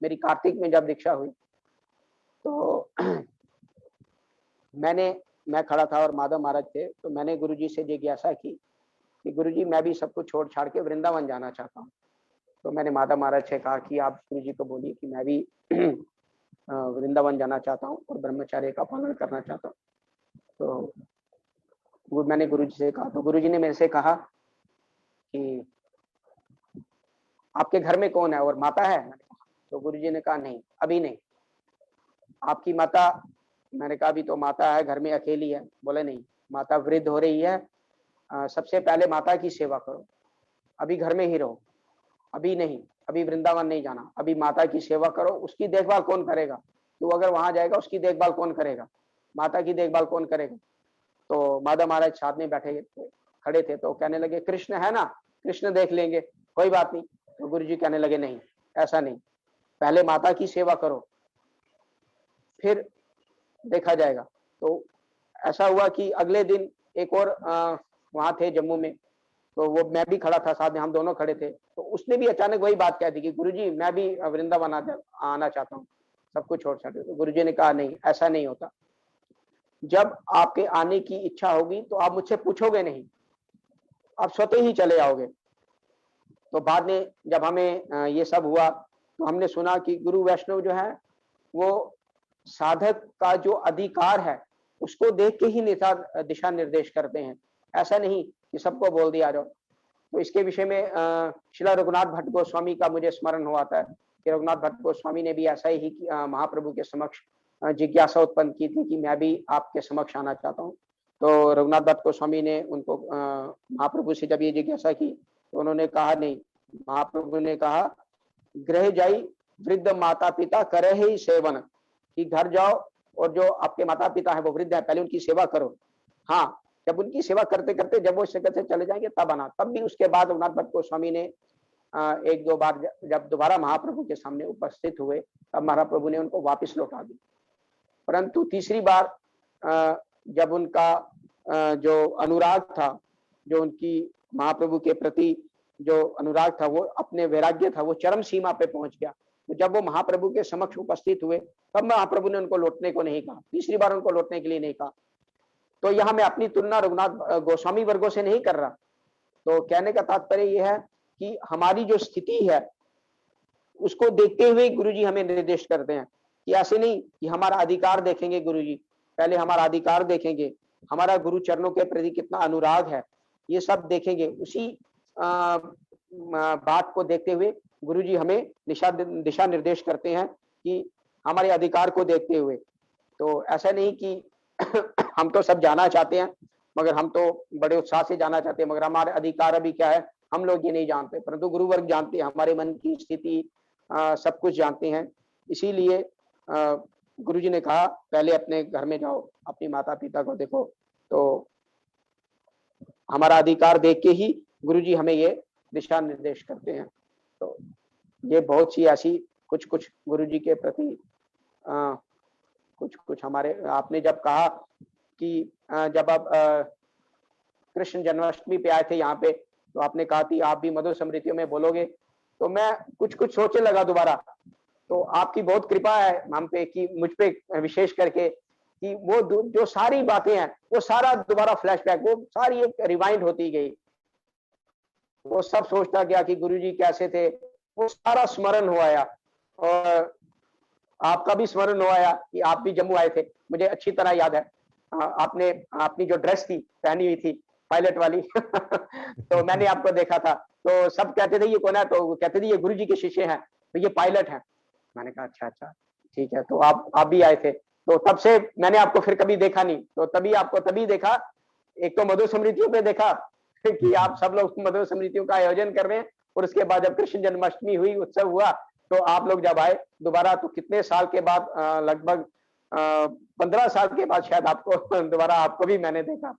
मेरी कार्तिक में जब दीक्षा हुई, तो मैं खड़ा था और माधव महाराज थे। तो मैंने गुरुजी से जिज्ञासा की कि गुरुजी मैं भी सब कुछ छोड़ छाड़ के वृंदावन जाना चाहता हूँ। तो मैंने माधव महाराज से कहा कि आप गुरुजी को बोलिए कि मैं भी वृंदावन जाना चाहता हूँ और ब्रह्मचर्य का पालन करना चाहता हूँ। तो मैंने गुरुजी से कहा, तो गुरुजी ने मेरे से कहा कि आपके घर में कौन है और माता है? तो गुरुजी ने कहा नहीं, अभी नहीं। आपकी माता? मैंने कहा अभी तो माता है, घर में अकेली है। बोले नहीं, माता वृद्ध हो रही है, सबसे पहले माता की सेवा करो, अभी घर में ही रहो, अभी नहीं, अभी वृंदावन नहीं जाना, अभी माता की सेवा करो। उसकी देखभाल कौन करेगा? तू अगर वहां जाएगा उसकी देखभाल कौन करेगा? माता की देखभाल कौन करेगा? तो माधव महाराज साथ में बैठे थे, खड़े थे, तो कहने लगे कृष्ण है ना, कृष्ण देख लेंगे, कोई बात नहीं। तो गुरुजी कहने लगे नहीं, ऐसा नहीं, पहले माता की सेवा करो फिर देखा जाएगा। तो ऐसा हुआ कि अगले दिन एक और वहां थे जम्मू में, तो वो मैं भी खड़ा था साथ में, हम दोनों खड़े थे। तो उसने भी अचानक वही बात कह दी कि गुरुजी मैं भी वृंदावन आना चाहता हूँ, सब कुछ छोड़ छाड़। तो गुरुजी ने कहा नहीं, ऐसा नहीं होता, जब आपके आने की इच्छा होगी तो आप मुझसे पूछोगे नहीं, आप स्वतः ही चले आओगे। तो बाद में जब हमें ये सब हुआ तो हमने सुना कि गुरु वैष्णव जो है वो साधक का जो अधिकार है उसको देख के ही दिशा निर्देश करते हैं, ऐसा नहीं कि सबको बोल दिया जाओ। तो इसके विषय में श्रील रघुनाथ भट्ट गोस्वामी का मुझे स्मरण हुआ था कि रघुनाथ भट्ट गोस्वामी ने भी ऐसा ही महाप्रभु के समक्ष जिज्ञासा उत्पन्न की थी कि मैं भी आपके समक्ष आना चाहता हूँ। तो रघुनाथ भट्ट गोस्वामी ने उनको महाप्रभु से जब ये जिज्ञासा की तो उन्होंने कहा नहीं, महाप्रभु ने कहा गृह जाई वृद्ध माता पिता करे ही सेवन, कि घर जाओ और जो आपके माता पिता है वो वृद्ध है, पहले उनकी सेवा करो। हाँ, जब उनकी सेवा करते करते जब वो इस जगत से चले जाएंगे तब आना। तब भी उसके बाद रघुनाथ भट्ट गोस्वामी ने एक दो बार जब दोबारा महाप्रभु के सामने उपस्थित हुए तब महाप्रभु ने उनको वापस लौटा दी। परंतु तीसरी बार जब उनका जो अनुराग था, जो उनकी महाप्रभु के प्रति जो अनुराग था, वो अपने वैराग्य था, वो चरम सीमा पे पहुंच गया। तो जब वो महाप्रभु के समक्ष उपस्थित हुए तब महाप्रभु ने उनको लौटने को नहीं कहा, तीसरी बार उनको लौटने के लिए नहीं कहा। तो यहाँ मैं अपनी तुलना रघुनाथ गोस्वामी वर्गों से नहीं कर रहा। तो कहने का तात्पर्य यह है कि हमारी जो स्थिति है उसको देखते हुए गुरुजी हमें निर्देश करते हैं कि ऐसे नहीं कि हमारा अधिकार देखेंगे गुरुजी, पहले हमारा अधिकार देखेंगे, हमारा गुरु चरणों के प्रति कितना अनुराग है, ये सब देखेंगे। उसी बात को देखते हुए गुरुजी हमें दिशा निर्देश करते हैं कि हमारे अधिकार को देखते हुए। तो ऐसा नहीं कि हम तो सब जाना चाहते हैं, मगर हम तो बड़े उत्साह से जाना चाहते हैं, मगर हमारे अधिकार अभी क्या है हम लोग ये नहीं जानते, परंतु गुरु वर्ग जानते हैं, हमारे मन की स्थिति सब कुछ जानते हैं। इसीलिए गुरुजी ने कहा पहले अपने घर में जाओ, अपनी माता पिता को देखो। तो हमारा अधिकार देख के ही गुरुजी हमें ये दिशा निर्देश करते हैं। तो ये बहुत सी ऐसी कुछ कुछ गुरुजी के प्रति कुछ कुछ हमारे, आपने जब कहा कि जब आप कृष्ण जन्माष्टमी पे आए थे यहाँ पे, तो आपने कहा थी आप भी मधुर स्मृतियों में बोलोगे, तो मैं कुछ कुछ सोचने लगा दोबारा। तो आपकी बहुत कृपा है हम पे कि मुझ पे विशेष करके कि वो जो सारी बातें हैं वो सारा दोबारा फ्लैशबैक, वो सारी एक रिवाइंड होती गई, वो सब सोचता गया कि गुरुजी कैसे थे, वो सारा स्मरण हो आया। और आपका भी स्मरण हो आया कि आप भी जम्मू आए थे, मुझे अच्छी तरह याद है। आपने अपनी जो ड्रेस थी पहनी हुई थी पायलट वाली तो मैंने आपको देखा था, तो सब कहते थे ये कौन है, तो कहते थे ये गुरुजी के शिष्य हैं, तो ये पायलट हैं। मैंने कहा अच्छा अच्छा ठीक है। तो आप भी आए थे, तो तब से मैंने आपको फिर कभी देखा नहीं, तो तभी आपको तभी देखा, एक तो मधुर स्मृतियों पे देखा कि आप सब लोग मधुर स्मृतियों का आयोजन कर रहे हैं, और उसके बाद जब कृष्ण जन्माष्टमी हुई, उत्सव हुआ, तो आप लोग जब आए दोबारा, तो कितने साल के बाद, लगभग 15 साल के बाद शायद आपको दोबारा आपको भी मैंने देखा।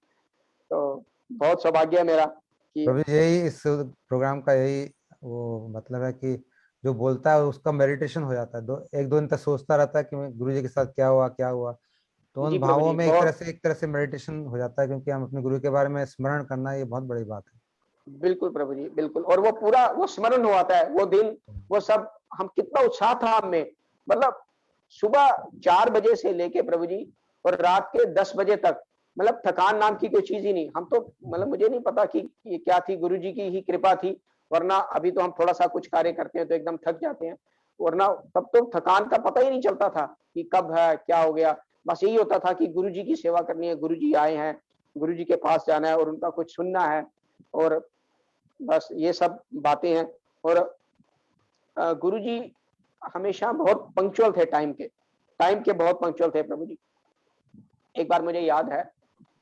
तो बहुत सौभाग्य है मेरा कि यही इस प्रोग्राम का यही वो मतलब है कि जो बोलता है उसका मेडिटेशन हो जाता है, एक दो दिन तक सोचता रहता है कि गुरु जी के साथ क्या हुआ क्या हुआ। तो उन भावों में एक तरह से मेडिटेशन हो जाता है, क्योंकि हम अपने गुरु के बारे में स्मरण करना, ये बहुत बड़ी बात है। बिल्कुल प्रभु जी, बिल्कुल। और वो पूरा वो स्मरण हो आता है, वो दिन, वो सब, हम कितना उत्साह था हम में, मतलब सुबह 4 बजे से लेके प्रभु जी और रात के 10 बजे तक, मतलब थकान नाम की कोई चीज ही नहीं। हम तो मतलब मुझे नहीं पता कि ये क्या थी, गुरु जी की ही कृपा थी, वरना अभी तो हम थोड़ा सा कुछ कार्य करते हैं तो एकदम थक जाते हैं, वरना तब तो थकान का पता ही नहीं चलता था कि कब है क्या हो गया। बस यही होता था कि गुरु जी की सेवा करनी है, गुरु जी आए हैं, गुरु जी के पास जाना है और उनका कुछ सुनना है, और बस ये सब बातें हैं। और गुरुजी हमेशा बहुत पंक्चुअल थे, टाइम के बहुत पंक्चुअल थे प्रभु जी। एक बार मुझे याद है,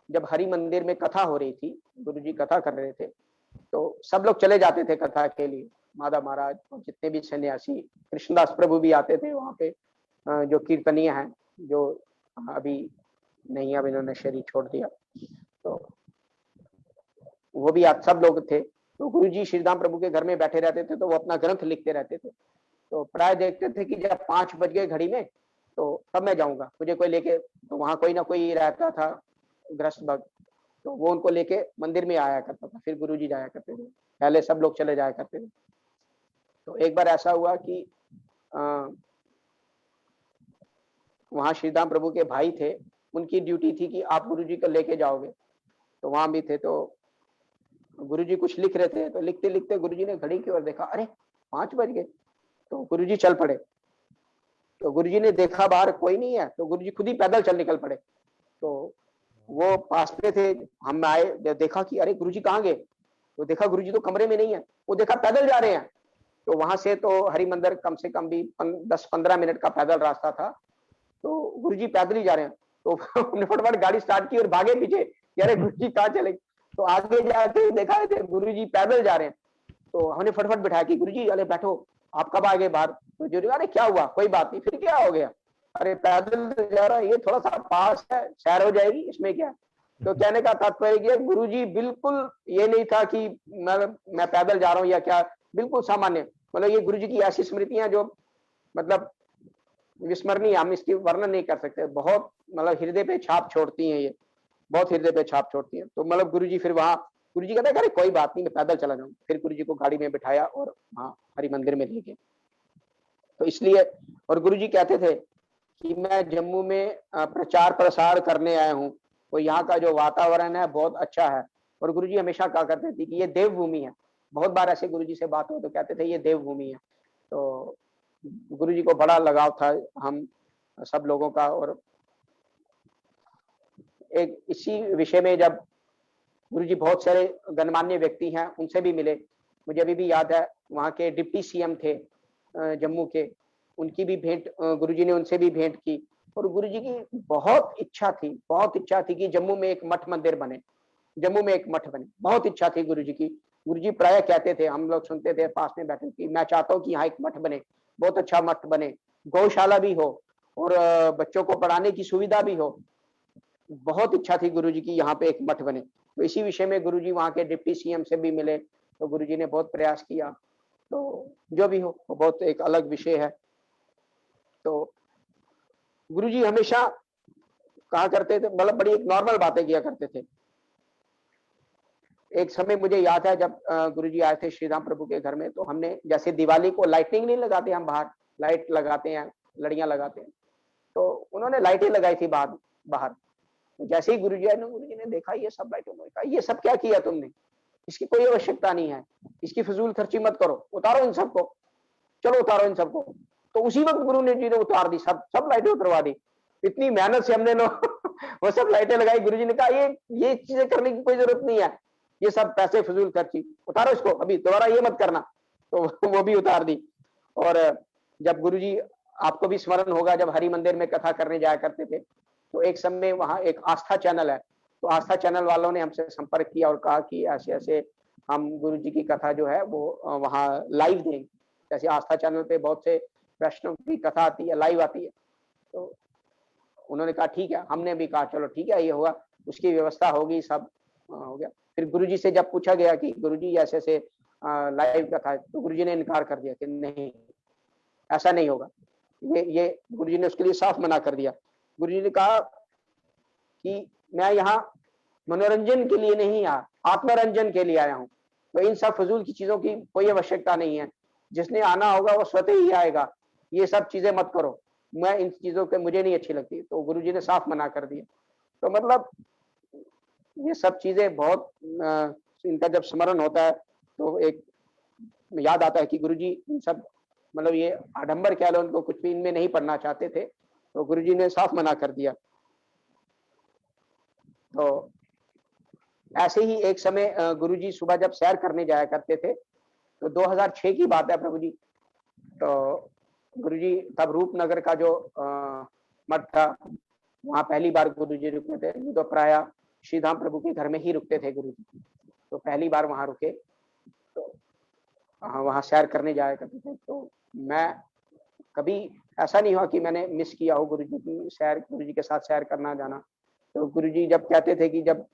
जब हरि मंदिर में कथा हो रही थी, गुरुजी कथा कर रहे थे, तो सब लोग चले जाते थे कथा के लिए, माधव महाराज और जितने भी सन्यासी, कृष्णदास प्रभु भी आते थे वहां पे, जो कीर्तनीय हैं, जो अभी नहीं, अब इन्होंने शरीर छोड़ दिया, तो वो भी सब लोग थे। तो गुरुजी श्रीराम प्रभु के घर में बैठे रहते थे, तो वो अपना ग्रंथ लिखते रहते थे। तो प्राय देखते थे कि जब 5 बज गए घड़ी में, तो तब मैं जाऊंगा, मुझे कोई लेके, तो वहां कोई ना कोई रहता था ग्रस्त भक्त, तो वो उनको लेके मंदिर में आया करता था, फिर गुरुजी जाया करते थे, पहले सब लोग चले जाया करते थे। तो एक बार ऐसा हुआ कि वहां श्रीराम प्रभु के भाई थे, उनकी ड्यूटी थी कि आप गुरुजी को लेके जाओगे, तो वहां भी थे। तो गुरुजी कुछ लिख रहे थे, तो लिखते लिखते गुरुजी ने घड़ी की ओर देखा, अरे 5 बज गए। तो गुरुजी चल पड़े। तो गुरुजी ने देखा बाहर कोई नहीं है, तो गुरुजी खुद ही पैदल चल निकल पड़े। तो वो पास में थे, हम आए, देखा कि अरे गुरुजी कहाँ गए, तो देखा गुरुजी तो कमरे में नहीं है, वो देखा पैदल जा रहे हैं। तो वहां से तो हरि मंदिर कम से कम भी 10-15 मिनट का पैदल रास्ता था, तो गुरुजी पैदल ही जा रहे हैं। तो हमने फटाफट गाड़ी स्टार्ट की और भागे पीछे, अरे गुरुजी कहाँ चले। तो आगे जाके देखा थे गुरुजी पैदल जा रहे हैं। तो हमने फटाफट बिठाया कि गुरुजी अरे बैठो, आप कब आ गए बाहर। तो जो अरे क्या हुआ, कोई बात नहीं, फिर क्या हो गया, अरे पैदल जा रहा है, ये थोड़ा सा पास है, सैर हो जाएगी, इसमें क्या है। तो कहने का तात्पर्य ये गुरुजी बिल्कुल ये नहीं था कि मैं पैदल जा रहा हूँ या क्या, बिल्कुल सामान्य, मतलब ये गुरुजी की ऐसी स्मृतियां जो मतलब विस्मरणीय, हम इसकी वर्णन नहीं कर सकते, बहुत मतलब हृदय पे छाप छोड़ती हैं ये, बहुत हृदय पे छाप छोड़ती हैं। तो मतलब गुरुजी फिर वहां, गुरुजी कहते हैं अरे कोई बात नहीं, मैं पैदल चला जाऊँ। फिर गुरुजी को गाड़ी में बिठाया और वहाँ हरि मंदिर में ले गए। तो इसलिए, और गुरुजी कहते थे कि मैं जम्मू में प्रचार प्रसार करने आया हूँ, तो यहाँ का जो वातावरण है बहुत अच्छा है। और गुरुजी हमेशा कहा करते थे कि ये देवभूमि है। बहुत बार ऐसे गुरुजी से बात हो तो कहते थे ये देवभूमि है। तो गुरुजी को बड़ा लगाव था हम सब लोगों का। और एक इसी विषय में जब गुरुजी बहुत सारे गणमान्य व्यक्ति हैं उनसे भी मिले, मुझे अभी भी याद है वहाँ के डिप्टी सीएम थे जम्मू के, उनकी भी भेंट, गुरुजी ने उनसे भी भेंट की। और गुरुजी की बहुत इच्छा थी, बहुत इच्छा थी कि जम्मू में एक मठ मंदिर बने, जम्मू में एक मठ बने, बहुत इच्छा थी गुरुजी की। गुरुजी प्राय कहते थे, हम लोग सुनते थे पास में बैठे कि मैं चाहता हूँ कि यहाँ एक मठ बने, बहुत अच्छा मठ बने, गौशाला भी हो और बच्चों को पढ़ाने की सुविधा भी हो। बहुत इच्छा थी गुरुजी की यहाँ पे एक मठ बने। तो इसी विषय में गुरुजी वहाँ के डिप्टी सीएम से भी मिले, तो गुरुजी ने बहुत प्रयास किया। तो जो भी हो, वो बहुत एक अलग विषय है। तो गुरुजी हमेशा कहा करते थे, मतलब बड़ी एक नॉर्मल बातें किया करते थे। एक समय मुझे याद है जब गुरुजी आए थे श्री राम प्रभु के घर में, तो हमने जैसे दिवाली को लाइटिंग नहीं लगाते हम, बाहर लाइट लगाते हैं, लड़ियां लगाते हैं, तो उन्होंने लाइटें लगाई थी बाहर बाहर। जैसे ही गुरुजी आए, गुरुजी ने देखा ये सब लाइटों में, कहा ये सब क्या किया तुमने, इसकी कोई आवश्यकता नहीं है, इसकी फिजूल खर्ची मत करो, उतारो इन सबको, चलो उतारो इन सबको। तो उसी वक्त गुरु ने जी ने उतार दी, सब सब लाइटें उतरवा दी। इतनी मेहनत से हमने वो सब लाइटें लगाई। गुरुजी ने कहा ये चीजें करने की कोई जरूरत नहीं है, ये सब पैसे फिजूल खर्ची, उतारो इसको, अभी दोबारा ये मत करना। तो वो भी उतार दी। और जब गुरुजी, आपको भी स्मरण होगा, जब हरि मंदिर में कथा करने जाया करते थे, तो एक समय वहां एक आस्था चैनल है, तो आस्था चैनल वालों ने हमसे संपर्क किया और कहा कि ऐसे ऐसे हम गुरुजी की कथा जो है वो वहां लाइव देंगे। जैसे आस्था चैनल पे बहुत से वैष्णव की कथा आती है, लाइव आती है। तो उन्होंने कहा ठीक है, हमने भी कहा चलो ठीक है, ये हुआ, उसकी व्यवस्था होगी, सब हो गया। फिर गुरुजी से जब पूछा गया कि गुरुजी ऐसे ऐसे लाइव कथा, तो गुरुजी ने इनकार कर दिया कि नहीं, ऐसा नहीं होगा। ये गुरुजी ने उसके लिए साफ मना कर दिया। गुरुजी ने कहा कि मैं यहाँ मनोरंजन के लिए नहीं आया, आत्मरंजन के लिए आया हूँ। तो इन सब फजूल की चीजों की कोई आवश्यकता नहीं है, जिसने आना होगा वो स्वतः ही आएगा, ये सब चीजें मत करो, मैं इन चीजों के, मुझे नहीं अच्छी लगती। तो गुरुजी ने साफ मना कर दिया। तो मतलब ये सब चीजें बहुत इनका जब स्मरण होता है तो एक याद आता है कि गुरुजी इन सब, मतलब ये आडंबर कह लो, उनको कुछ भी इनमें नहीं पढ़ना चाहते थे, तो गुरुजी ने साफ मना कर दिया। तो ऐसे ही एक समय गुरुजी सुबह जब सैर करने जाया करते थे, तो 2006 की बात है प्रभु जी। तो गुरुजी तब रूपनगर का जो मठ था, वहां पहली बार गुरुजी रुके थे। तो प्राय श्रीधाम प्रभु के घर में ही रुकते थे गुरुजी, तो पहली बार वहां रुके। तो वहां सैर करने जाया करते थे। तो मैं कभी ऐसा नहीं हुआ कि मैंने मिस किया हो गुरुजी की सैर, गुरुजी के साथ सैर करना जाना। तो गुरुजी जब कहते थे कि जब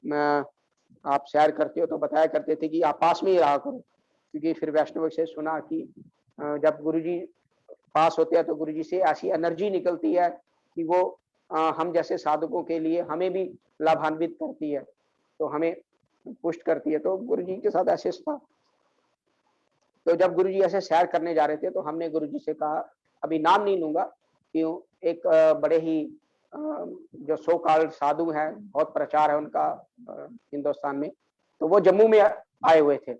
आप सैर करते हो तो बताया करते थे कि आप पास में ही रहा करो, क्योंकि फिर वैष्णव से सुना कि जब गुरुजी पास होते हैं तो गुरुजी से ऐसी एनर्जी निकलती है कि वो हम जैसे साधकों के लिए हमें भी लाभान्वित करती है, तो हमें पुष्ट करती है। तो गुरुजी के साथ ऐसे था। तो जब गुरुजी ऐसे सैर करने जा रहे थे, तो हमने गुरुजी से कहा, अभी नाम नहीं लूंगा, क्यों, एक बड़े ही जो सो कॉल्ड साधु हैं, बहुत प्रचार है उनका हिंदुस्तान में, तो वो जम्मू में आए हुए थे,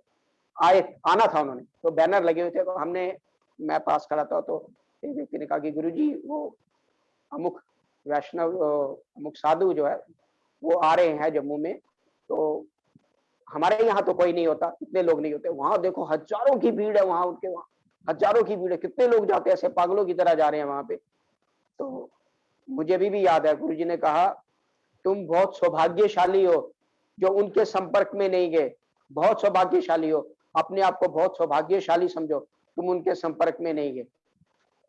आना था उन्होंने, तो बैनर लगे हुए थे। तो हमने, मैं पास खड़ा था, तो एक व्यक्ति ने कहा कि गुरुजी वो अमुक वैष्णव अमुक साधु जो है वो आ रहे हैं जम्मू में, तो हमारे यहाँ तो कोई नहीं होता, इतने लोग नहीं होते, वहां देखो हजारों की भीड़ है, वहां उनके वहां हजारों की भीड़ है, कितने लोग जाते हैं, ऐसे पागलों की तरह जा रहे हैं वहां पे। तो मुझे अभी भी याद है, गुरुजी ने कहा तुम बहुत सौभाग्यशाली हो जो उनके संपर्क में नहीं गए, बहुत सौभाग्यशाली हो, अपने आप को बहुत सौभाग्यशाली समझो, तुम उनके संपर्क में नहीं गए।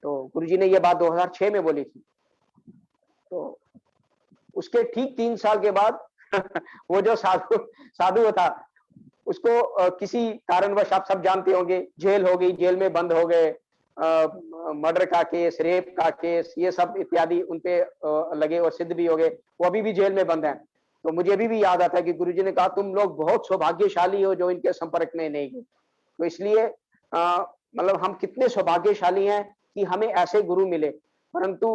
तो गुरुजी ने यह बात 2006 में बोली थी। तो उसके ठीक 3 साल के बाद वो जो साधु साधु था, उसको किसी कारणवश आप सब जानते होंगे, जेल हो गई, जेल में बंद हो गए, मर्डर का केस, रेप का केस, ये सब इत्यादि उनपे लगे और सिद्ध भी हो गए। वो अभी भी जेल में बंद हैं। तो मुझे अभी भी याद आता है कि गुरुजी ने कहा, तुम लोग बहुत सौभाग्यशाली हो जो इनके संपर्क में नहीं गए। तो इसलिए मतलब हम कितने सौभाग्यशाली हैं कि हमें ऐसे गुरु मिले। परंतु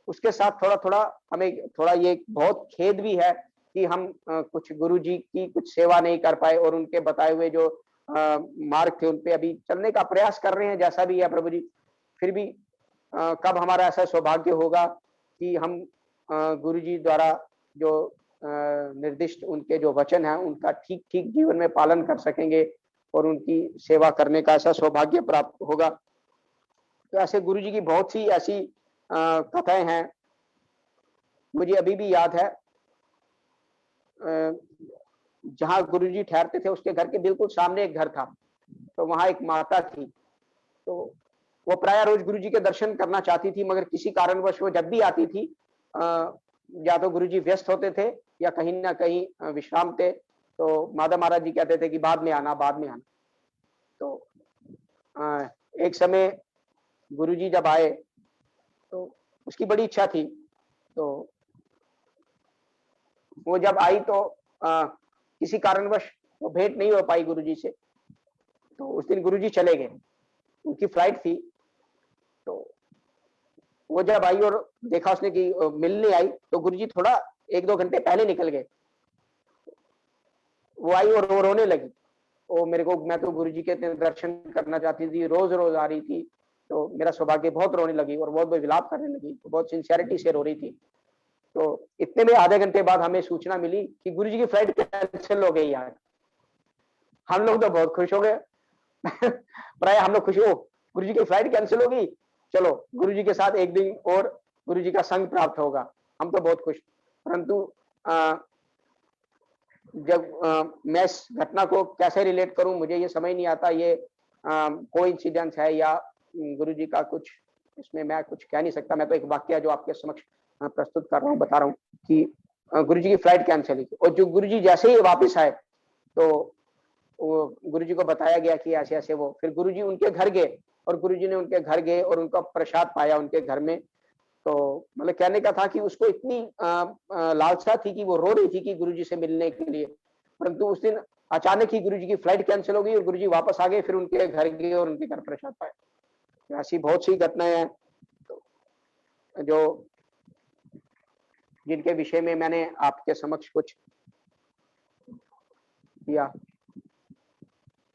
उसके साथ थोड़ा-थोड़ा हमें थोड़ा ये बहुत खेद भी है कि हम कुछ गुरुजी की कुछ सेवा नहीं कर पाए और उनके बताए हुए जो मार्ग थे उन पे अभी चलने का प्रयास कर रहे हैं, जैसा भी है प्रभु जी। फिर भी कब हमारा ऐसा सौभाग्य होगा कि हम गुरुजी द्वारा जो निर्दिष्ट उनके जो वचन हैं, उनका ठीक-ठीक जीवन में पालन कर सकेंगे और उनकी सेवा करने का ऐसा सौभाग्य प्राप्त होगा। तो ऐसे गुरुजी की बहुत सी ऐसी कथाएँ हैं। मुझे अभी भी याद है, जहाँ गुरुजी ठहरते थे उसके घर के बिल्कुल सामने एक घर था। तो वहाँ एक माता थी। तो वो प्रायः रोज गुरुजी के दर्शन करना चाहती थी, मगर किसी कारणवश वो जब भी आती थी, या तो गुरुजी व्यस्त होते थे या कहीं न कहीं विश्राम थे। तो माता महाराज जी कहते थे कि बाद में आना, बाद में आना। तो एक समय गुरुजी जब आए तो उसकी बड़ी इच्छा थी। तो वो जब आई तो किसी कारणवश वो भेंट नहीं हो पाई गुरुजी से। तो उस दिन गुरुजी चले गए, उनकी फ्लाइट थी। तो वो जब आई और देखा उसने कि मिलने आई, तो गुरुजी थोड़ा 1-2 घंटे पहले निकल गए। वो आई और वो रोने लगी। ओ मेरे को, मैं तो गुरुजी के इतने दर्शन करना चाहती थी, रोज-रोज आ रही थी, तो मेरा सौभाग्य, बहुत रोने लगी और बहुत विलाप करने लगी, बहुत सिंसियरिटी से रो रही थी। तो इतने में आधे घंटे बाद हमें सूचना मिली कि गुरुजी की फ्लाइट कैंसल हो गई आज। हम लोग तो बहुत खुश हो गए। प्राय हम लोग खुश हो, गुरुजी की फ्लाइट कैंसिल हो गई, चलो गुरुजी के साथ एक दिन और गुरुजी का संग प्राप्त होगा। हम तो बहुत खुश। परंतु जब मैं इस घटना को कैसे रिलेट करूं, मुझे ये समझ नहीं आता। ये कोइंसिडेंस है या गुरुजी का कुछ, इसमें मैं कुछ कह नहीं सकता। मैं तो एक वाकया जो आपके समक्ष प्रस्तुत कर रहा हूँ, बता रहा हूँ कि गुरुजी की फ्लाइट कैंसिल हुई और जो गुरुजी जैसे ही वापस आए तो वो गुरुजी को बताया गया कि ऐसे-ऐसे वो, फिर गुरुजी उनके घर गए और गुरुजी ने उनके घर गए और उनका प्रसाद पाया उनके घर में। तो मतलब कहने का था कि उसको इतनी लालसा थी कि वो रो रही थी कि गुरुजी से मिलने के लिए। परंतु उस दिन अचानक ही गुरुजी की फ्लाइट कैंसिल हो गई और गुरुजी वापस आ गए, फिर उनके घर गए और उनके घर प्रसाद पाया। तो ऐसी बहुत सी घटनाएँ हैं, तो जो जिनके विषय में मैंने आपके समक्ष कुछ किया।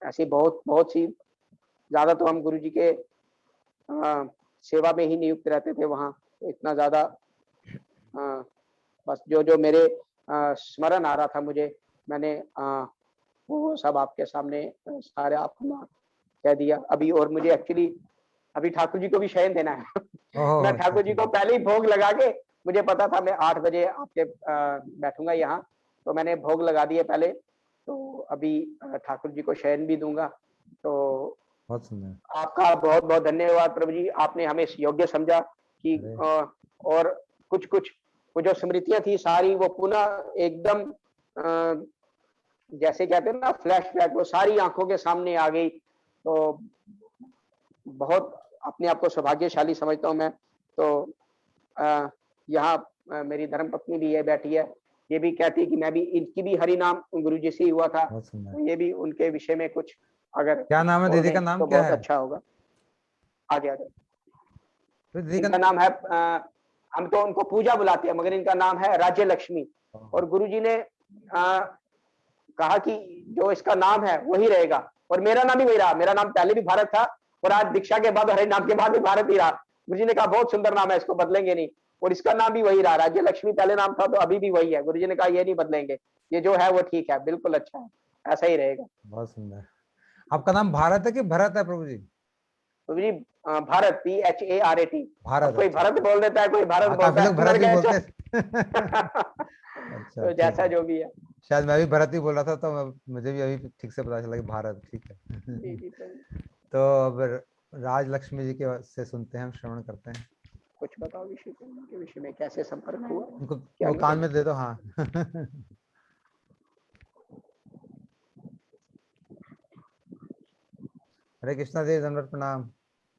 ऐसी बहुत सी, ज़्यादा तो हम गुरुजी के सेवा में ही नियुक्त रहते थे वहाँ। तो इतना ज़्यादा बस जो मेरे स्मरण आ रहा था मुझे, मैंने वो सब आपके सामने सारे आपको कह दिया। अभी और मुझे एक्चुअली अभी ठाकुर जी को भी शयन देना है। मैं ओह, अच्छा ठाकुर जी ठीक को है। पहले ही भोग लगा के, मुझे पता था मैं 8 बजे आपके बैठूंगा यहाँ, तो मैंने भोग लगा दिए पहले। तो अभी ठाकुर जी को शयन भी दूंगा। तो बहुत सुंदर। आपका बहुत-बहुत धन्यवाद प्रभु जी, आपने हमें इस योग्य समझा कि अरे और कुछ-कुछ वो जो स्मृतियाँ थी सारी वो पुनः एकदम जैसे कहते हैं ना फ्लैशबैक, वो सारी आँखों के सामने आ गई। तो बहुत अपने आप को सौभाग्यशाली समझता हूँ मैं। तो यहाँ मेरी धर्मपत्नी भी है, बैठी है। ये भी कहती है कि मैं भी, इनकी भी हरि नाम गुरु जी से ही हुआ था। बहुत सुंदर। तो ये भी उनके विषय में कुछ अगर क्या नाम है बोल दीदी दें का, नाम तो क्या बहुत है? अच्छा होगा। आगे, आगे। तो दीदी का इनका नाम है हम तो उनको पूजा बुलाते हैं, मगर इनका नाम है राज्य लक्ष्मी। और गुरुजी ने कहा कि जो इसका नाम है वही रहेगा, और मेरा नाम भी वही रहा। मेरा नाम पहले भी भारत था और आज दीक्षा के बाद, हरे नाम के बाद भी भारत ही रहा। गुरुजी ने कहा बहुत सुंदर नाम है, इसको बदलेंगे नहीं। और इसका नाम भी वही रहा, राज्य लक्ष्मी पहले नाम था तो अभी भी वही है। गुरुजी ने कहा ये नहीं बदलेंगे, ये जो है वो ठीक है, बिल्कुल अच्छा है, ऐसा ही रहेगा। बहुत सुंदर। आपका नाम भारत है कि भरत है प्रभु जी? प्रभु जी भारत, PHARAT। अब भारत, कोई अच्छा भरत अच्छा। बोल देता है, कोई भारत हाँ, काफी बोलता लोग है, भरत मैंने भी कहा बोलते अच्छा। हैं। अच्छा तो ठीक जैसा है। जो भी है। शायद मैं भी भरत ही बोल रहा था, तो मुझे भी अभी ठीक से पता चला कि भारत, ठीक जी है। जी प्रभु। तो अब राज लक्ष्मी जी के से सुनते हैं, हम श्रवण करते हैं। कुछ बताओ विषय के विषय में, कैसे संपर्क हुआ, उनको क्या वो कान अनुभव। में दे दो, हाँ। हरे कृष्णा जी, दंडवत प्रणाम।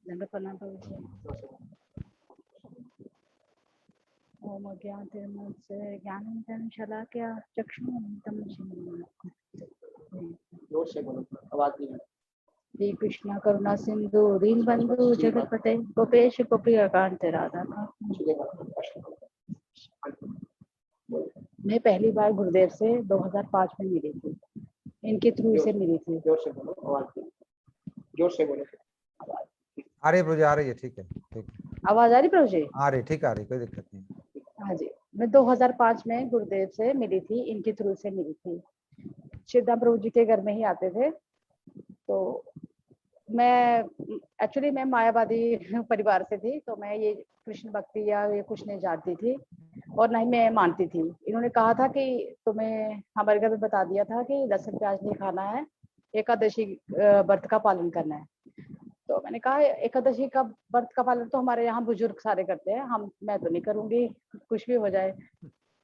दंडवत प्रणाम प्रभु जी। ओम अज्ञानतिमिरान्धस्य ज्ञानाञ्जनं शलाकया चक्षुरुन्मिलितं येन जोर से बोलो, आवाज नहीं आ रही। श्री कृष्ण करुणा सिंधु दीनबंधु जगतपते गोपेश गोपिकांत राधा मैं पहली बार गुरुदेव से 2005 में मिली थी, इनके थ्रू से मिली थी। जोर से बोलो, आवाज नहीं, जोर से बोलो। आ रही है प्रभु जी, आ रही है, ठीक है, ठीक है। आवाज आ रही प्रभु जी? आ रही, ठीक आ रही, कोई दिक्कत नहीं। हाँ जी, मैं 2005 में गुरुदेव से मिली थी, इनके थ्रू से मिली थी। श्रीदाम प्रभु जी के घर में ही आते थे। तो मैं एक्चुअली मैं मायावादी परिवार से थी, तो मैं ये कृष्ण भक्ति या ये कुछ नहीं जानती थी और ना ही मैं मानती थी। इन्होंने कहा था कि तुम्हें हमारे घर में बता दिया था कि लहसुन प्याज नहीं खाना है, एकादशी व्रत का पालन करना है। तो मैंने कहा एकादशी का व्रत का पालन तो हमारे यहाँ बुजुर्ग सारे करते हैं, मैं तो नहीं करूंगी, कुछ भी हो जाए।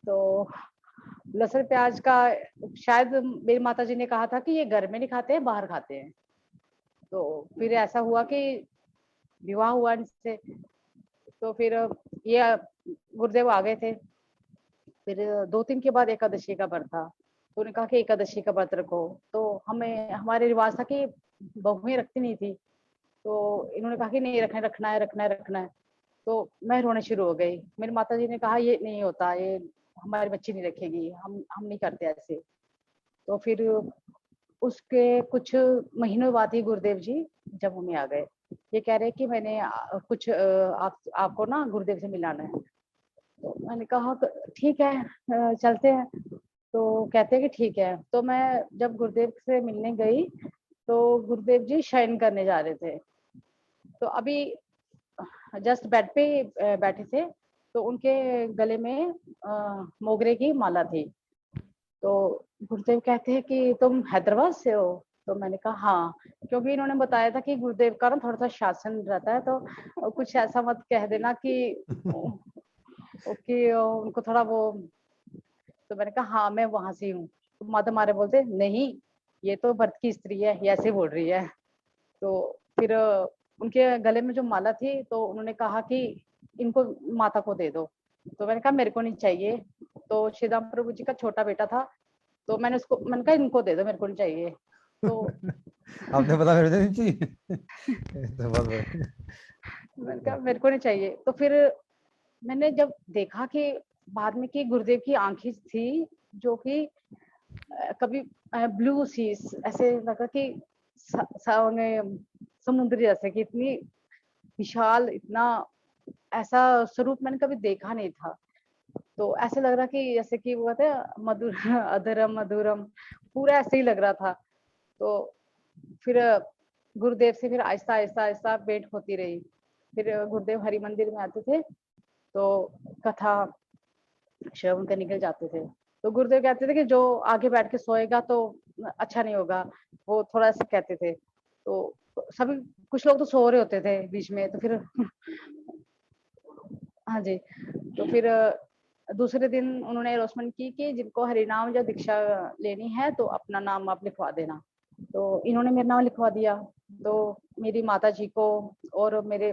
तो लहसुन प्याज का शायद मेरी माता जी ने कहा था कि ये घर में नहीं खाते हैं, बाहर खाते हैं। तो फिर ऐसा हुआ कि विवाह हुआ इनसे, तो फिर ये गुरुदेव आ गए थे। फिर 2-3 के बाद एकादशी का व्रत था, तो उन्होंने कहा कि एकादशी का व्रत रखो। तो हमारे रिवाज था कि बहुएं रखती नहीं थी, तो इन्होंने कहा कि नहीं रखना है। तो मैं रोने शुरू हो गई। मेरी माता जी ने कहा ये नहीं होता, ये हमारी बच्ची नहीं रखेगी, हम नहीं करते ऐसे। तो फिर उसके कुछ महीनों बाद ही गुरुदेव जी जम्मू में आ गए। ये कह रहे कि मैंने कुछ आपको ना गुरुदेव से मिलाना है। तो मैंने कहा ठीक है, चलते हैं। तो कहते हैं कि ठीक है। तो मैं जब गुरुदेव से मिलने गई तो गुरुदेव जी शयन करने जा रहे थे। तो अभी जस्ट बेड पे बैठे थे, तो उनके गले में मोगरे की माला थी। तो गुरुदेव कहते हैं कि तुम हैदराबाद से हो? तो मैंने कहा हाँ, क्योंकि इन्होंने बताया था कि गुरुदेव का ना थोड़ा सा शासन रहता है, तो कुछ ऐसा मत कह देना कि उनको थोड़ा वो। तो मैंने कहा हाँ मैं वहां से हूँ। तो माता मारे बोलते नहीं, ये तो व्रत की स्त्री है, ये ऐसे बोल रही है। तो फिर उनके गले में जो माला थी, तो उन्होंने कहा कि इनको माता को दे दो। तो मैंने कहा मेरे को नहीं चाहिए। तो श्रीदाम प्रभु जी का छोटा बेटा था, तो मैंने कहा इनको दे दो, मेरे को नहीं चाहिए। तो आपने पता मेरे को नहीं चाहिए। तो बहुत बढ़िया। मैंने कहा मेरे को नहीं चाहिए। तो फिर मैंने जब देखा कि बाद में कि गुरुदेव की आंखें थी जो कि कभी ब्लू सी, ऐसे लगा कि समुद्र जैसे कि इतनी विशाल, इतना ऐसा स्वरूप मैंने कभी देखा नहीं था। तो ऐसे लग रहा कि जैसे कि वो कहते हैं मधुर अधरम मधुरम, पूरा ऐसे ही लग रहा था। तो फिर गुरुदेव से फिर आहिस्ता आहिस्ता आहिस्ता भेंट होती रही। फिर गुरुदेव हरि मंदिर में आते थे, तो कथा श्रवण करने के लिए जाते थे। तो गुरुदेव कहते थे कि जो आगे बैठ के सोएगा तो अच्छा नहीं होगा, वो थोड़ा सा कहते थे। तो सभी कुछ लोग तो सो रहे होते थे बीच में, तो फिर हाँ जी। तो फिर दूसरे दिन उन्होंने अनाउंसमेंट की कि जिनको हरिनाम या दीक्षा लेनी है तो अपना नाम आप लिखवा देना। तो इन्होंने मेरा नाम लिखवा दिया। तो मेरी माता जी को और मेरे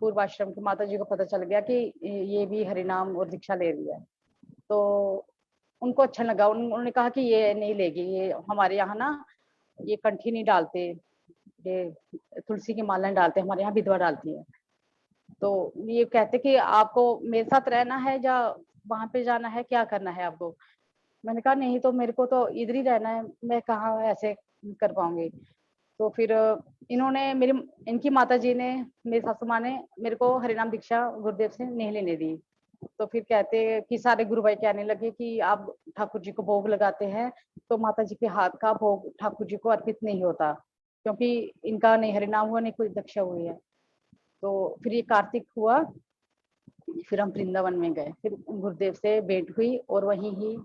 पूर्व आश्रम की माता जी को पता चल गया कि ये भी हरिनाम और दीक्षा ले रही है। तो उनको अच्छा लगा। उन्होंने कहा कि ये नहीं लेगी, ये हमारे यहाँ ना ये कंठी नहीं डालते, ये तुलसी की माला नहीं डालते, हमारे यहाँ विधवा डालती है। तो ये कहते कि आपको मेरे साथ रहना है या वहां पे जाना है, क्या करना है आपको? मैंने कहा नहीं, तो मेरे को तो इधर ही रहना है, मैं कहाँ ऐसे कर पाऊंगी। तो फिर इनकी माता जी ने, मेरी सासू माँ ने मेरे को हरिनाम दीक्षा गुरुदेव से नहीं लेने दी। तो फिर कहते कि सारे गुरु भाई कहने लगे कि आप ठाकुर जी को भोग लगाते हैं तो माता जी के हाथ का भोग ठाकुर जी को अर्पित नहीं होता, क्योंकि इनका नहीं हरिनाम हुआ, नहीं कोई दीक्षा हुई है। तो फिर ये कार्तिक हुआ, फिर हम वृंदावन में गए, फिर गुरुदेव से भेंट हुई और वहीं ही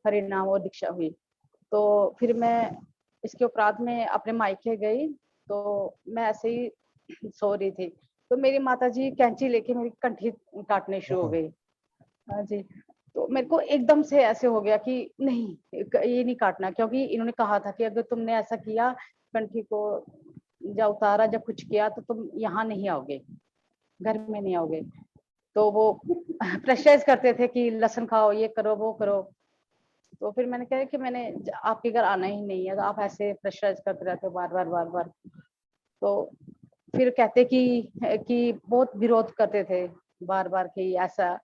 हरिनाम और दीक्षा हुई। तो फिर मैं इसके उपरांत में अपने मायके गई। तो मैं ऐसे ही सो रही थी, तो मेरी माता जी कैंची लेके मेरी कंठी काटने शुरू हो गई। हाँ जी। तो मेरे को एकदम से ऐसे हो गया कि नहीं, ये नहीं काटना, क्योंकि इन्होंने कहा था कि अगर तुमने ऐसा किया कंठी को जब उतारा, जब कुछ किया तो तुम यहाँ नहीं आओगे, घर में नहीं आओगे। तो वो प्रेशराइज करते थे कि लहसुन खाओ, ये करो, वो करो। तो फिर मैंने कहा कि मैंने आपके घर आना ही नहीं है, तो आप ऐसे प्रेशराइज करते रहते हो बार बार बार बार। तो फिर कहते कि बहुत विरोध करते थे बार बार कि ऐसा